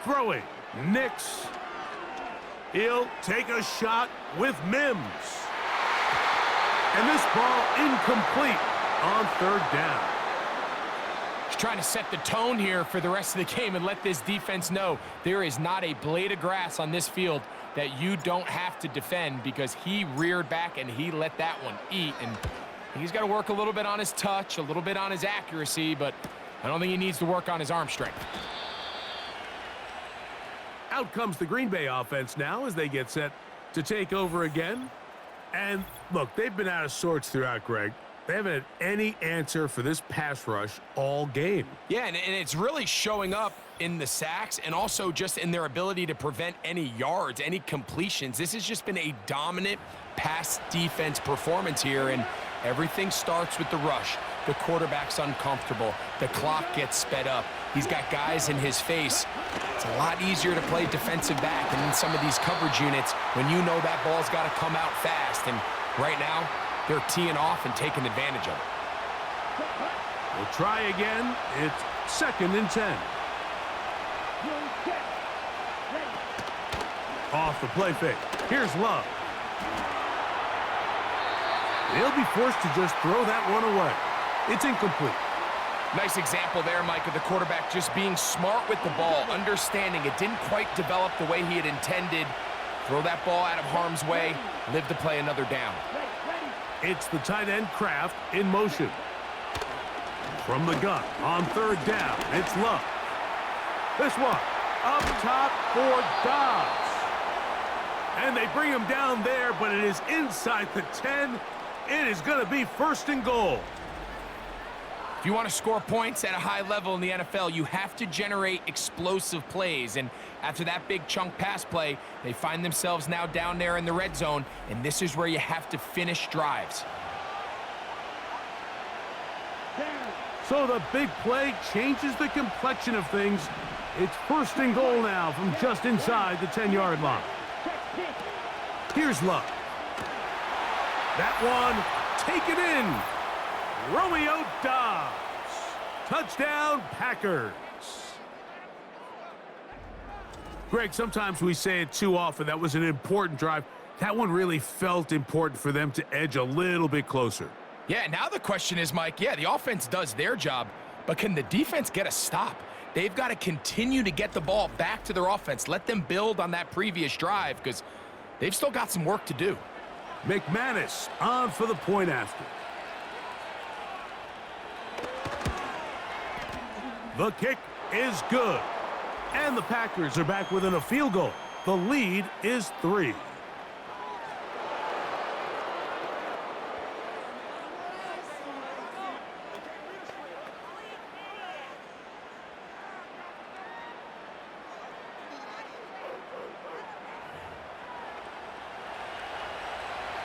Speaker 2: Throwing. Nix. He'll take a shot with Mims. And this ball incomplete on third down.
Speaker 3: He's trying to set the tone here for the rest of the game and let this defense know there is not a blade of grass on this field that you don't have to defend, because he reared back and he let that one eat. And he's got to work a little bit on his touch, a little bit on his accuracy, but I don't think he needs to work on his arm strength.
Speaker 2: Out comes the Green Bay offense now as they get set to take over again. And look, they've been out of sorts throughout, Greg. They haven't had any answer for this pass rush all game.
Speaker 3: Yeah, and it's really showing up in the sacks and also just in their ability to prevent any yards, any completions. This has just been a dominant pass defense performance here, and everything starts with the rush. The quarterback's uncomfortable. The clock gets sped up. He's got guys in his face. It's a lot easier to play defensive back and in some of these coverage units when you know that ball's got to come out fast. And right now, they're teeing off and taking advantage of it.
Speaker 2: We'll try again. It's second and 10. Off the play fake. Here's Love. They'll be forced to just throw that one away. It's incomplete.
Speaker 3: Nice example there, Mike, of the quarterback just being smart with the ball, understanding it didn't quite develop the way he had intended. Throw that ball out of harm's way, live to play another down.
Speaker 2: It's the tight end Kraft in motion. From the gun on third down, it's Love. This one up top for Dobbs. And they bring him down there, but it is inside the 10, It is going to be 1st and goal.
Speaker 3: If you want to score points at a high level in the NFL, you have to generate explosive plays. And after that big chunk pass play, they find themselves now down there in the red zone, and this is where you have to finish drives.
Speaker 2: So the big play changes the complexion of things. It's 1st and goal now from just inside the 10-yard line. Here's Luck. That one taken in. Romeo Dobbs. Touchdown, Packers. Greg, sometimes we say it too often. That was an important drive. That one really felt important for them to edge a little bit closer.
Speaker 3: Yeah, now the question is, Mike, yeah, the offense does their job, but can the defense get a stop? They've got to continue to get the ball back to their offense. Let them build on that previous drive because they've still got some work to do.
Speaker 2: McManus on for the point after. The kick is good. And the Packers are back within a field goal. The lead is 3.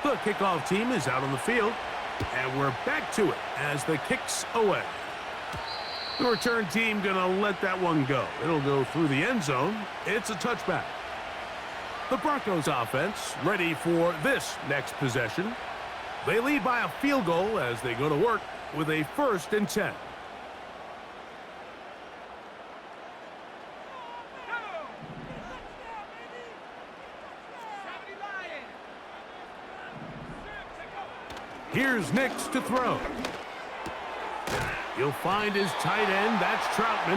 Speaker 2: The kickoff team is out on the field. And we're back to it as the kick's away. The return team going to let that one go. It'll go through the end zone. It's a touchback. The Broncos offense ready for this next possession. They lead by a field goal as they go to work with a 1st and 10. Here's Nix to throw. He'll find his tight end. That's Troutman.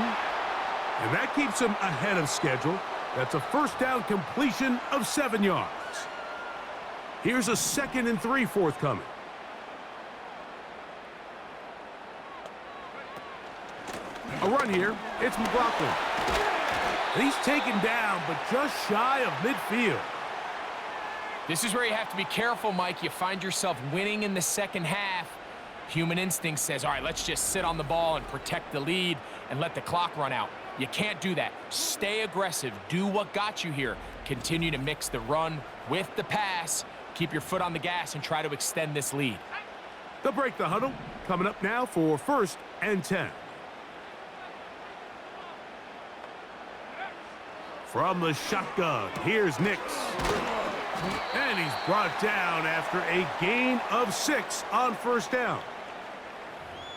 Speaker 2: And that keeps him ahead of schedule. That's a 1st down completion of 7 yards. Here's a 2nd and 3 forthcoming. A run here. It's McLaughlin. And he's taken down, but just shy of midfield.
Speaker 3: This is where you have to be careful, Mike. You find yourself winning in the second half. Human instinct says, all right, let's just sit on the ball and protect the lead and let the clock run out. You can't do that. Stay aggressive. Do what got you here. Continue to mix the run with the pass. Keep your foot on the gas and try to extend this lead.
Speaker 2: They'll break the huddle. Coming up now for 1st and 10. From the shotgun, here's Nix. And he's brought down after a gain of 6 on 1st down.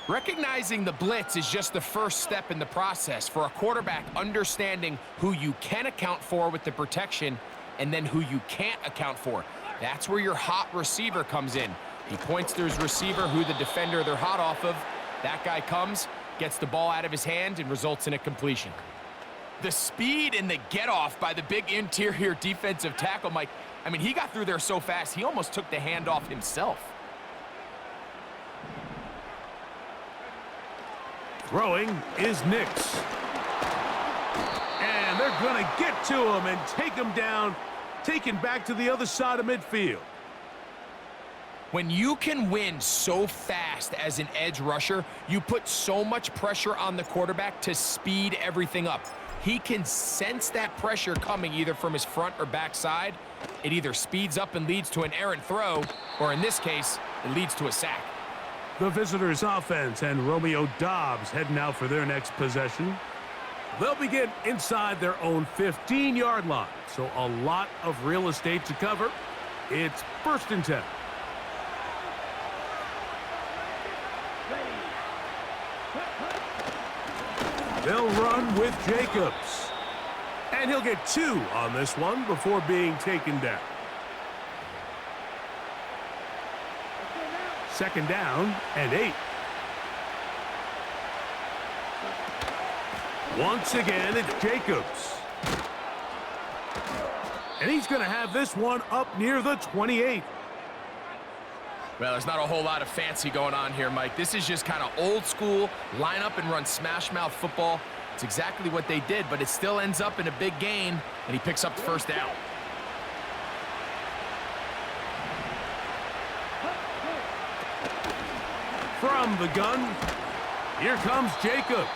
Speaker 3: Recognizing the blitz is just the first step in the process for a quarterback, understanding who you can account for with the protection and then who you can't account for. That's where your hot receiver comes in. He points to his receiver, who the defender they're hot off of. That guy comes, gets the ball out of his hand, and results in a completion. The speed and the get-off by the big interior defensive tackle, Mike, I mean, he got through there so fast, he almost took the handoff himself.
Speaker 2: Throwing is Nix. And they're going to get to him and take him down, taken back to the other side of midfield.
Speaker 3: When you can win so fast as an edge rusher, you put so much pressure on the quarterback to speed everything up. He can sense that pressure coming either from his front or back side. It either speeds up and leads to an errant throw, or in this case, it leads to a sack.
Speaker 2: The visitors' offense and Romeo Dobbs heading out for their next possession. They'll begin inside their own 15-yard line, so a lot of real estate to cover. It's 1st and 10. They'll run with Jacobs. And he'll get 2 on this one before being taken down. 2nd down and 8. Once again, it's Jacobs. And he's going to have this one up near the 28.
Speaker 3: Well, there's not a whole lot of fancy going on here, Mike. This is just kind of old school, line up and run smash mouth football. It's exactly what they did, but it still ends up in a big gain, and he picks up the 1st down.
Speaker 2: From the gun, here comes Jacobs.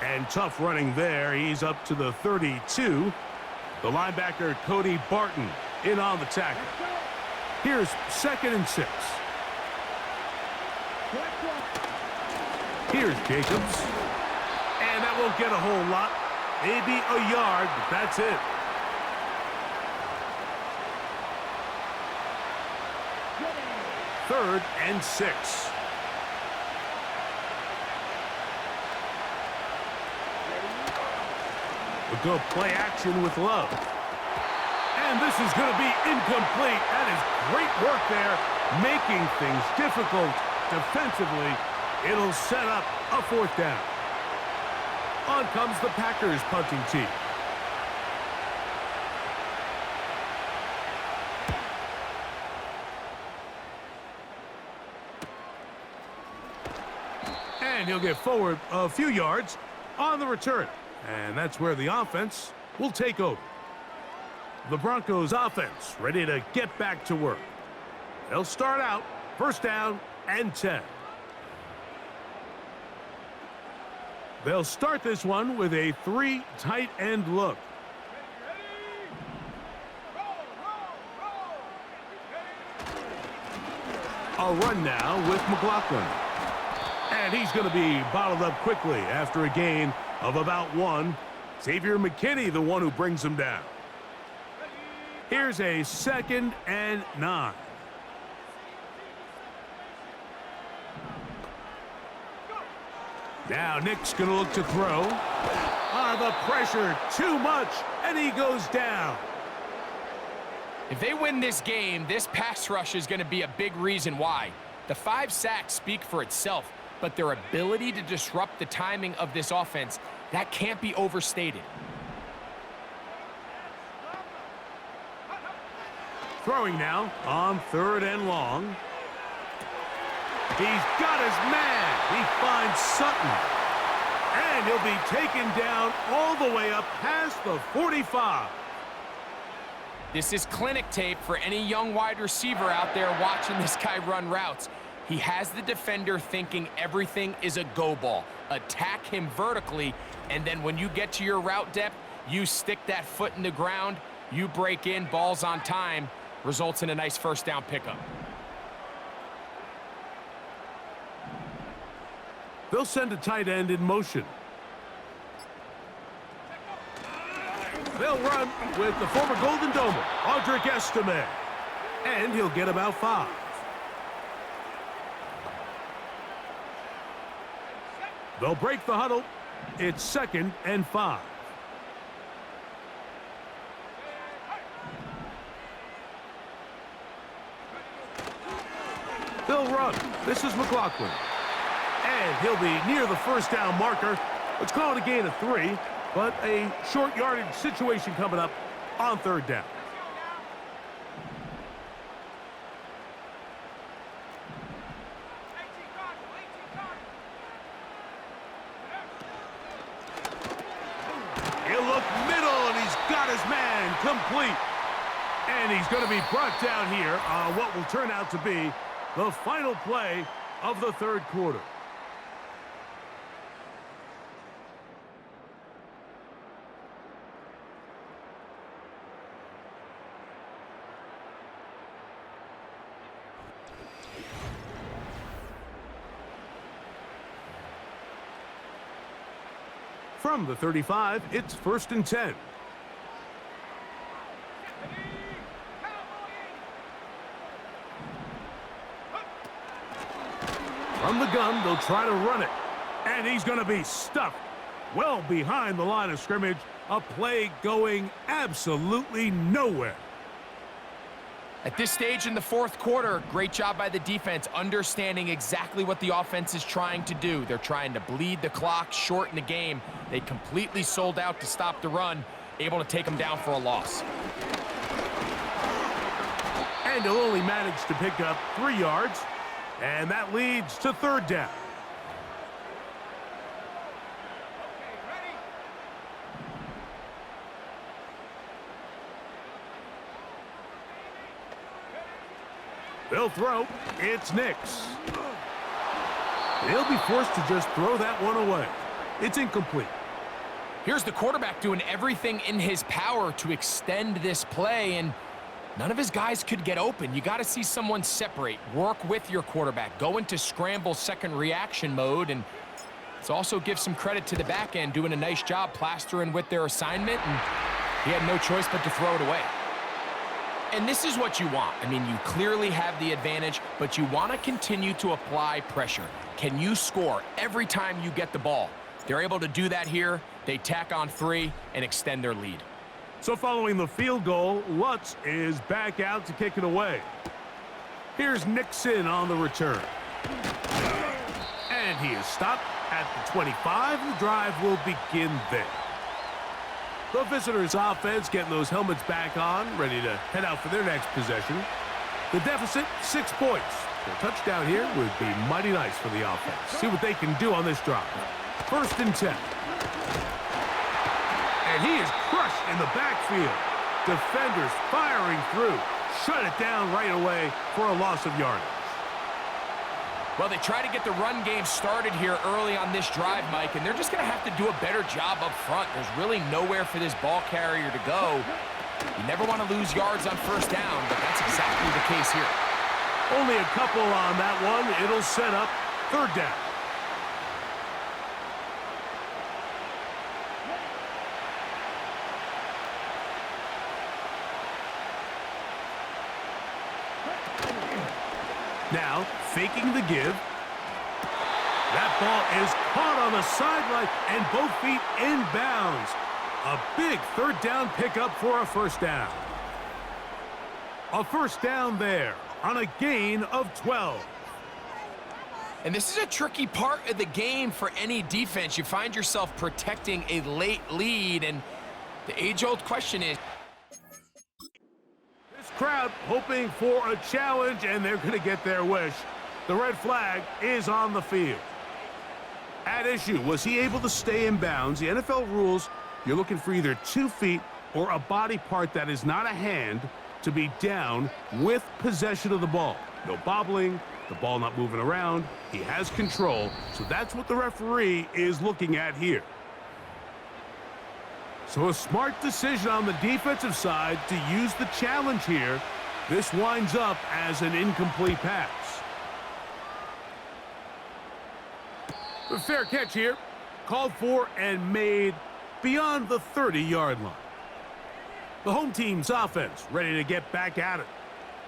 Speaker 2: And tough running there. He's up to the 32. The linebacker, Cody Barton, in on the tackle. Here's 2nd and 6. Here's Jacobs. And that won't get a whole lot. Maybe a yard, but that's it. Third and 6. We'll go play action with Love. And this is going to be incomplete. That is great work there, making things difficult defensively. It'll set up a 4th down. On comes the Packers punting team. And he'll get forward a few yards on the return. And that's where the offense will take over. The Broncos offense ready to get back to work. They'll start out 1st down and 10. They'll start this one with a 3 tight end look. A run now with McLaughlin. And he's going to be bottled up quickly after a gain of about 1. Xavier McKinney, the one who brings him down. Here's a 2nd and 9. Now Nick's going to look to throw. The pressure, too much, and he goes down.
Speaker 3: If they win this game, this pass rush is going to be a big reason why. The 5 sacks speak for itself, but their ability to disrupt the timing of this offense, that can't be overstated.
Speaker 2: Throwing now on 3rd and long. He's got his man. He finds Sutton. And he'll be taken down all the way up past the 45.
Speaker 3: This is clinic tape for any young wide receiver out there watching this guy run routes. He has the defender thinking everything is a go ball. Attack him vertically, and then when you get to your route depth, you stick that foot in the ground, you break in, balls on time, results in a nice 1st down pickup.
Speaker 2: They'll send a tight end in motion. They'll run with the former Golden Domer, Audric Estime. And he'll get about 5. They'll break the huddle. It's 2nd and 5. They'll run. This is McLaughlin. And he'll be near the 1st down marker. Let's call it a gain of 3, but a short yardage situation coming up on 3rd down. He'll look middle, and he's got his man complete. And he's going to be brought down here on what will turn out to be the final play of the 3rd quarter. From the 35, it's 1st and 10. From the gun, they'll try to run it. And he's going to be stuffed well behind the line of scrimmage. A play going absolutely nowhere.
Speaker 3: At this stage in the 4th quarter, great job by the defense, understanding exactly what the offense is trying to do. They're trying to bleed the clock, shorten the game. They completely sold out to stop the run, able to take them down for a loss.
Speaker 2: And he'll only manage to pick up 3 yards, and that leads to 3rd down. They'll throw. It's Nix. They'll be forced to just throw that one away. It's incomplete.
Speaker 3: Here's the quarterback doing everything in his power to extend this play, and none of his guys could get open. You got to see someone separate, work with your quarterback, go into scramble second reaction mode, and let's also give some credit to the back end doing a nice job plastering with their assignment, and he had no choice but to throw it away. And this is what you want. I mean, you clearly have the advantage, but you want to continue to apply pressure. Can you score every time you get the ball? They're able to do that here. They tack on 3 and extend their lead.
Speaker 2: So following the field goal, Lutz is back out to kick it away. Here's Nixon on the return. And he is stopped at the 25. The drive will begin there. The visitors' offense getting those helmets back on, ready to head out for their next possession. The deficit, 6 points. A touchdown here would be mighty nice for the offense. See what they can do on this drive. 1st and 10. And he is crushed in the backfield. Defenders firing through. Shut it down right away for a loss of yardage.
Speaker 3: Well, they try to get the run game started here early on this drive, Mike, and they're just going to have to do a better job up front. There's really nowhere for this ball carrier to go. You never want to lose yards on 1st down, but that's exactly the case here.
Speaker 2: Only a couple on that one. It'll set up 3rd down. Now, faking the give. That ball is caught on the sideline and both feet inbounds. A big 3rd down pickup for a 1st down. A 1st down there on a gain of 12.
Speaker 3: And this is a tricky part of the game for any defense. You find yourself protecting a late lead, and the age-old question is,
Speaker 2: crowd hoping for a challenge, and they're going to get their wish. The red flag is on the field. At issue, was he able to stay in bounds? The NFL rules, you're looking for either 2 feet or a body part that is not a hand to be down with possession of the ball. No bobbling, the ball not moving around. He has control, so that's what the referee is looking at here. So a smart decision on the defensive side to use the challenge here. This winds up as an incomplete pass. A fair catch here. Called for and made beyond the 30-yard line. The home team's offense ready to get back at it.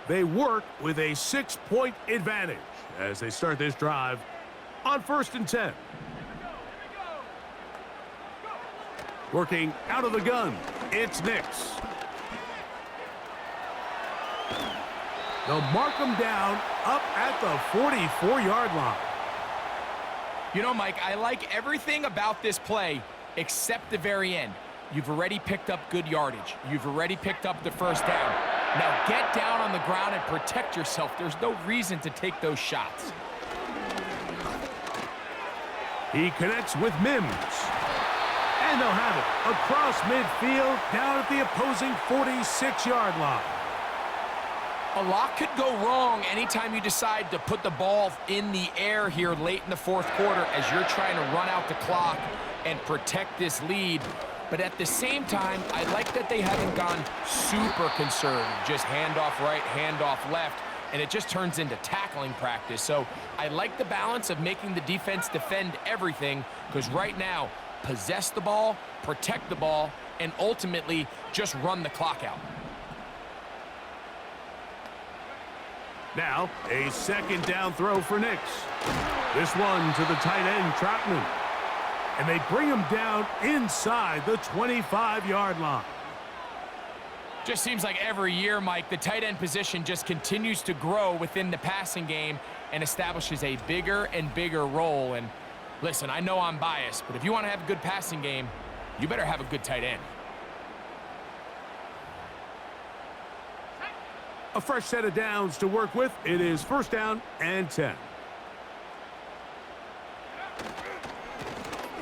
Speaker 2: They work with a 6-point advantage as they start this drive on 1st and 10. Working out of the gun, it's Nix. They'll mark him down up at the 44-yard line.
Speaker 3: you know, Mike, I like everything about this play except the very end. You've already picked up good yardage. You've already picked up the 1st down. Now get down on the ground and protect yourself. There's no reason to take those shots.
Speaker 2: He connects with Mims. And they'll have it across midfield down at the opposing 46-yard line.
Speaker 3: A lot could go wrong anytime you decide to put the ball in the air here late in the 4th quarter as you're trying to run out the clock and protect this lead. But at the same time, I like that they haven't gone super conservative. Just handoff right, handoff left, and it just turns into tackling practice. So I like the balance of making the defense defend everything, because right now, possess the ball, protect the ball, and ultimately just run the clock out.
Speaker 2: Now, a 2nd down throw for Nix. This one to the tight end, Troutman. And they bring him down inside the 25-yard line.
Speaker 3: Just seems like every year, Mike, the tight end position just continues to grow within the passing game and establishes a bigger and bigger role. And listen, I know I'm biased, but if you want to have a good passing game, you better have a good tight end.
Speaker 2: A fresh set of downs to work with. It is 1st down and 10.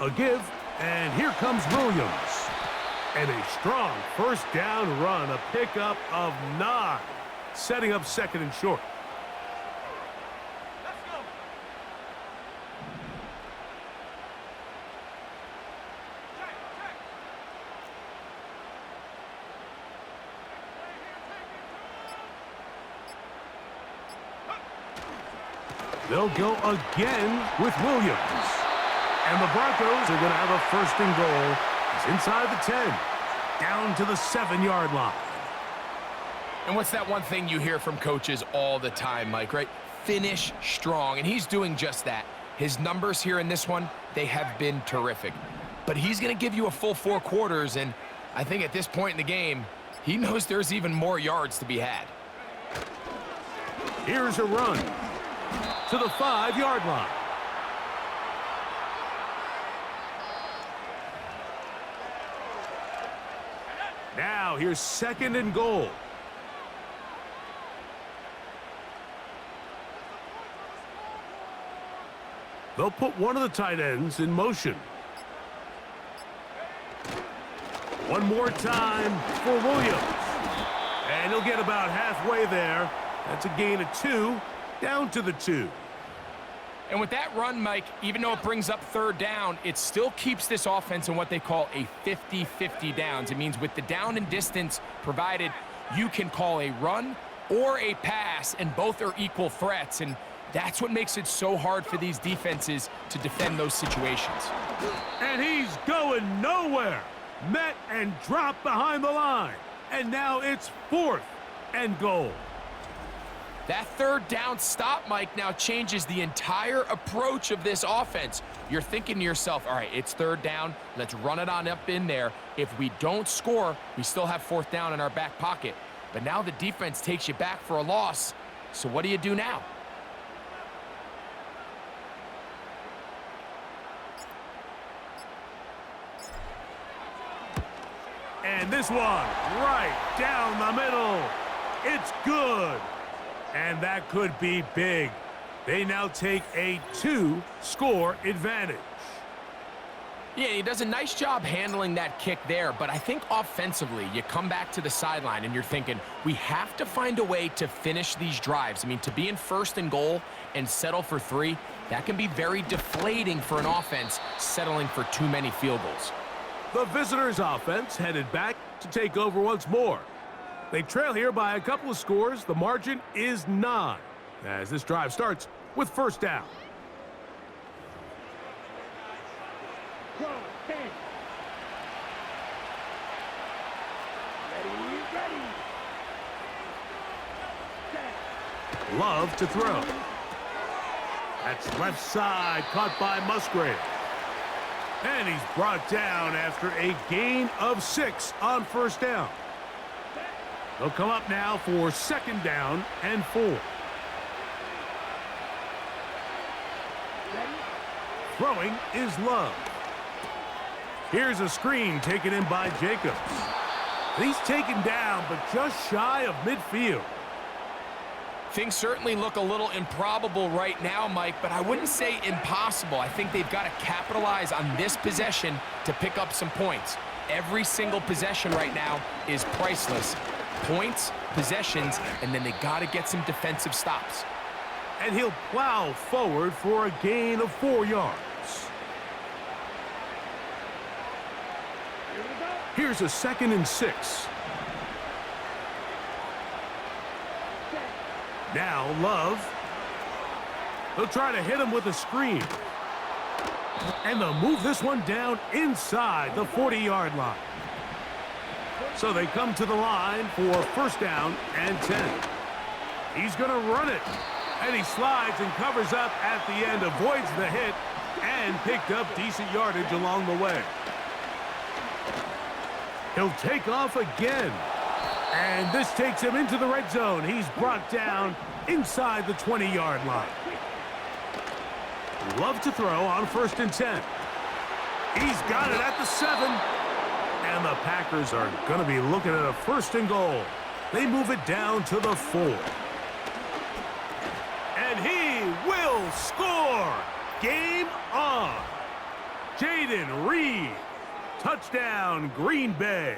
Speaker 2: A give, and here comes Williams. And a strong 1st down run, a pickup of 9, setting up 2nd and short. They'll go again with Williams. And the Broncos are going to have a first and goal. He's inside the 10, down to the 7-yard line.
Speaker 3: And what's that one thing you hear from coaches all the time, Mike, right? Finish strong, and he's doing just that. His numbers here in this one, they have been terrific. But he's going to give you a full 4 quarters, and I think at this point in the game, he knows there's even more yards to be had.
Speaker 2: Here's a run to the 5-yard line. Now here's second and goal. They'll put one of the tight ends in motion. One more time for Williams. And he'll get about halfway there. That's a gain of 2, down to the 2.
Speaker 3: And with that run, Mike, even though it brings up third down, it still keeps this offense in what they call a 50-50 downs. It means with the down and distance provided, you can call a run or a pass, and both are equal threats. And that's what makes it so hard for these defenses to defend those situations.
Speaker 2: And he's going nowhere. Met and dropped behind the line. And now it's 4th and goal.
Speaker 3: That third down stop, Mike, now changes the entire approach of this offense. You're thinking to yourself, all right, it's third down. Let's run it on up in there. If we don't score, we still have 4th down in our back pocket. But now the defense takes you back for a loss. So what do you do now?
Speaker 2: And this one, right down the middle. It's good. And that could be big. They now take a 2-score advantage.
Speaker 3: Yeah, he does a nice job handling that kick there, but I think offensively, you come back to the sideline and you're thinking, we have to find a way to finish these drives. I mean, to be in 1st and goal and settle for 3, that can be very deflating for an offense settling for too many field goals.
Speaker 2: The visitors' offense headed back to take over once more. They trail here by a couple of scores. The margin is 9 as this drive starts with first down. Love to throw. That's left side, caught by Musgrave. And he's brought down after a gain of 6 on first down. They'll come up now for 2nd down and 4. Throwing is Love. Here's a screen taken in by Jacobs. He's taken down, but just shy of midfield.
Speaker 3: Things certainly look a little improbable right now, Mike, but I wouldn't say impossible. I think they've got to capitalize on this possession to pick up some points. Every single possession right now is priceless. Points, possessions, and then they got to get some defensive stops.
Speaker 2: And he'll plow forward for a gain of 4 yards. Here's a 2nd and 6. Now Love. They'll try to hit him with a screen. And they'll move this one down inside the 40-yard line. So they come to the line for first down and 10. He's going to run it. And he slides and covers up at the end, avoids the hit, and picked up decent yardage along the way. He'll take off again. And this takes him into the red zone. He's brought down inside the 20-yard line. Love to throw on 1st and 10. He's got it at the 7. And the Packers are going to be looking at a 1st and goal. They move it down to the 4. And he will score. Game on. Jaden Reed. Touchdown, Green Bay.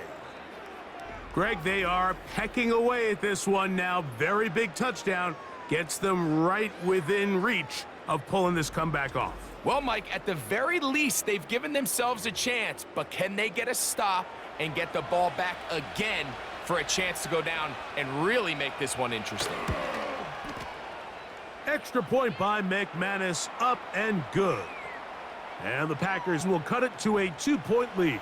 Speaker 2: Greg, they are pecking away at this one now. Very big touchdown. Gets them right within reach of pulling this comeback off.
Speaker 3: Well, Mike, at the very least, they've given themselves a chance, but can they get a stop and get the ball back again for a chance to go down and really make this one interesting?
Speaker 2: Extra point by McManus, up and good. And the Packers will cut it to a 2-point lead.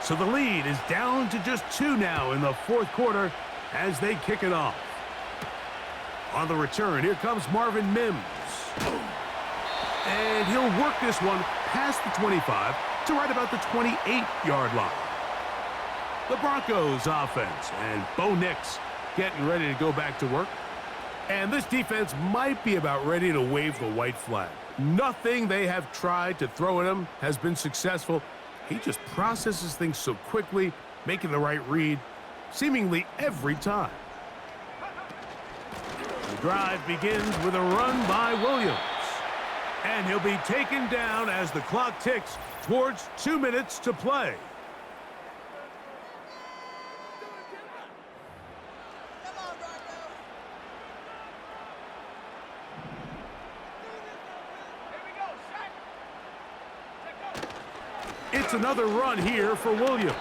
Speaker 2: So the lead is down to just 2 now in the fourth quarter as they kick it off. On the return, here comes Marvin Mims. And he'll work this one past the 25 to right about the 28-yard line. The Broncos offense, and Bo Nix getting ready to go back to work. And this defense might be about ready to wave the white flag. Nothing they have tried to throw at him has been successful. He just processes things so quickly, making the right read seemingly every time. The drive begins with a run by Williams. And he'll be taken down as the clock ticks towards 2 minutes to play. It's another run here for Williams.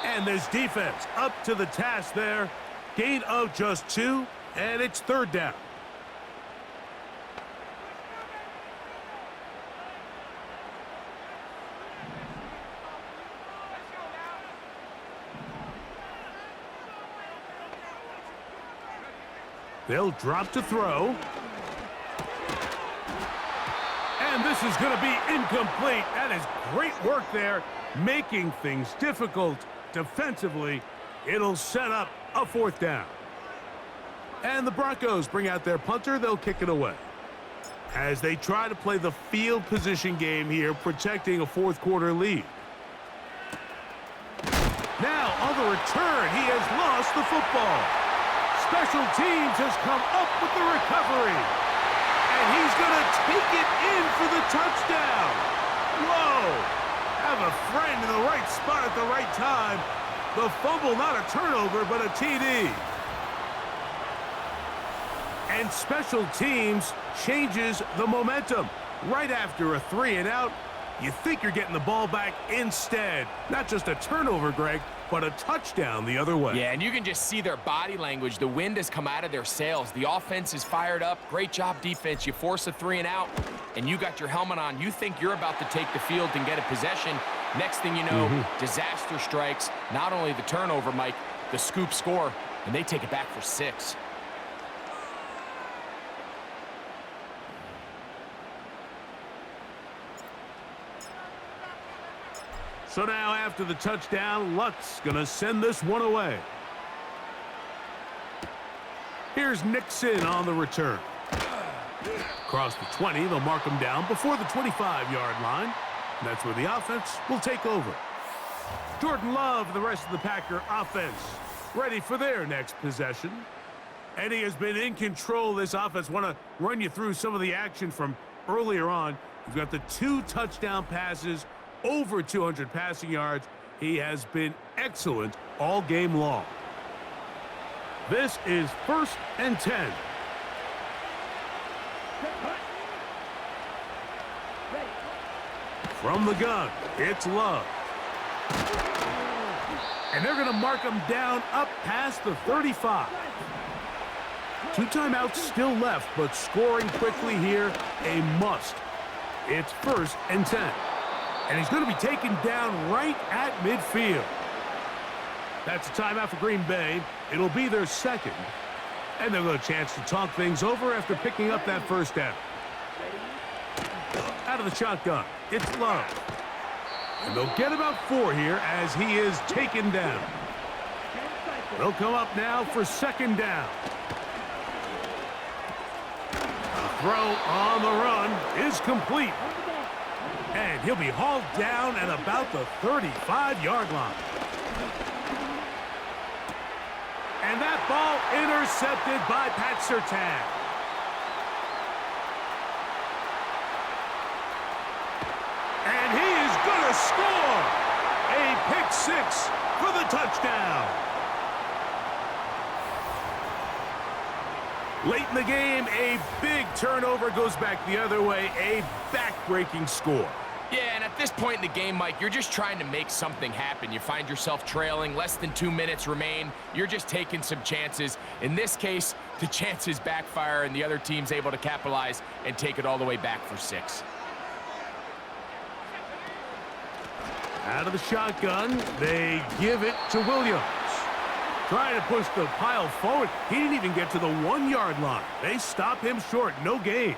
Speaker 2: And this defense up to the task there. Gain of just 2, and it's 3rd down. They'll drop to throw. And this is going to be incomplete. That is great work there, making things difficult defensively. It'll set up a 4th down. And the Broncos bring out their punter. They'll kick it away as they try to play the field position game here, protecting a fourth quarter lead. Now on the return, he has lost the football. Special teams has come up with the recovery. And he's going to take it in for the touchdown. Whoa! Have a friend in the right spot at the right time. The fumble, not a turnover, but a TD. And special teams changes the momentum. Right after a 3-and-out, you think you're getting the ball back instead. Not just a turnover, Greg, but a touchdown the other way.
Speaker 3: Yeah, and you can just see their body language. The wind has come out of their sails. The offense is fired up. Great job, defense. You force a 3-and-out, and you got your helmet on. You think you're about to take the field and get a possession. Next thing you know, disaster strikes. Not only the turnover, Mike, the scoop score, and they take it back for 6.
Speaker 2: So now after the touchdown, Luck's going to send this one away. Here's Nixon on the return. Across the 20, they'll mark him down before the 25-yard line. And that's where the offense will take over. Jordan Love and the rest of the Packer offense ready for their next possession. And he has been in control of this offense. Want to run you through some of the action from earlier on. You've got the 2 touchdown passes, over 200 passing yards. He has been excellent all game long. This is 1st and 10. From the gun, it's Love. And they're going to mark him down up past the 35. 2 timeouts still left, but scoring quickly here, a must. It's 1st and 10. And he's going to be taken down right at midfield. That's a timeout for Green Bay. It'll be their 2nd. And they'll get a chance to talk things over after picking up that 1st down. Out of the shotgun, it's Love. And they'll get about 4 here as he is taken down. They'll come up now for 2nd down. The throw on the run is complete. And he'll be hauled down at about the 35-yard line. And that ball intercepted by Pat Surtain. And he is going to score a pick 6 for the touchdown. Late in the game, a big turnover goes back the other way, a back-breaking score.
Speaker 3: Yeah, and at this point in the game, Mike, you're just trying to make something happen. You find yourself trailing, less than 2 minutes remain. You're just taking some chances. In this case, the chances backfire, and the other team's able to capitalize and take it all the way back for 6.
Speaker 2: Out of the shotgun, they give it to Williams. Trying to push the pile forward. He didn't even get to the 1-yard line. They stop him short. No gain.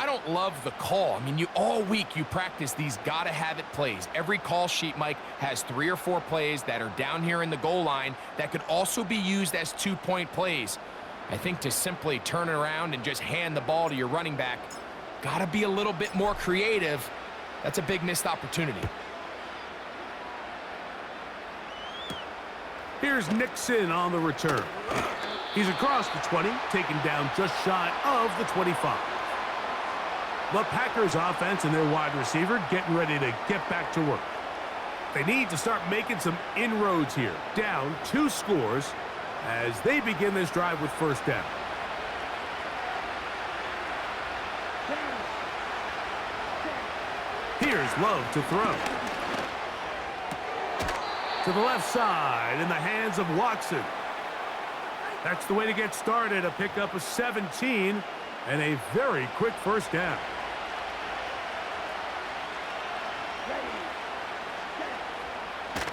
Speaker 3: I don't love the call. I mean, all week you practice these gotta-have-it plays. Every call sheet, Mike, has 3 or 4 plays that are down here in the goal line that could also be used as 2-point plays. I think to simply turn it around and just hand the ball to your running back, gotta be a little bit more creative. That's a big missed opportunity.
Speaker 2: Here's Nixon on the return. He's across the 20, taken down just shy of the 25. The Packers offense and their wide receiver getting ready to get back to work. They need to start making some inroads here. Down 2 scores as they begin this drive with first down. Here's Love to throw. To the left side in the hands of Watson. That's the way to get started. A pickup of 17 and a very quick first down.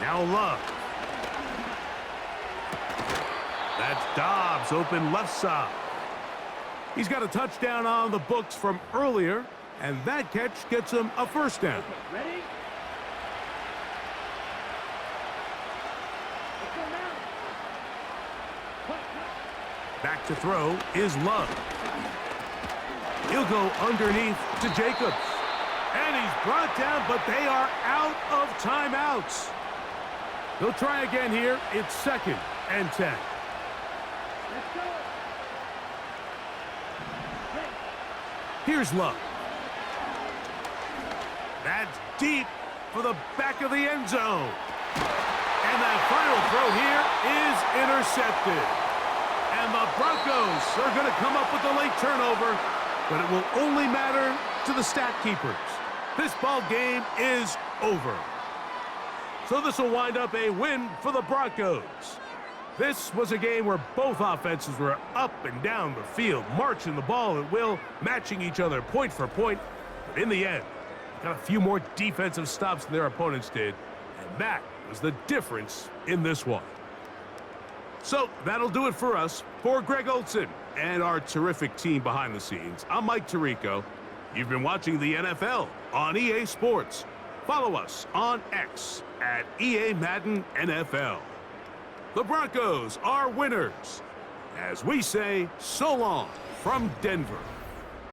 Speaker 2: Now Love. That's Dobbs open left side. He's got a touchdown on the books from earlier, and that catch gets him a first down.
Speaker 5: Ready?
Speaker 2: Back to throw is Love. He'll go underneath to Jacobs. And he's brought down, but they are out of timeouts. They'll try again here. It's 2nd and 10.
Speaker 5: Let's go.
Speaker 2: Here's Love. That's deep for the back of the end zone. And that final throw here is intercepted. And the Broncos are going to come up with a late turnover, but it will only matter to the stat keepers. This ball game is over. So this will wind up a win for the Broncos. This was a game where both offenses were up and down the field, marching the ball at will, matching each other point for point. But in the end, got a few more defensive stops than their opponents did, and that was the difference in this one. So that'll do it for us. For Greg Olson and our terrific team behind the scenes, I'm Mike Tirico. You've been watching the NFL on EA Sports. Follow us on X at EA Madden NFL. The Broncos are winners. As we say, so long from Denver.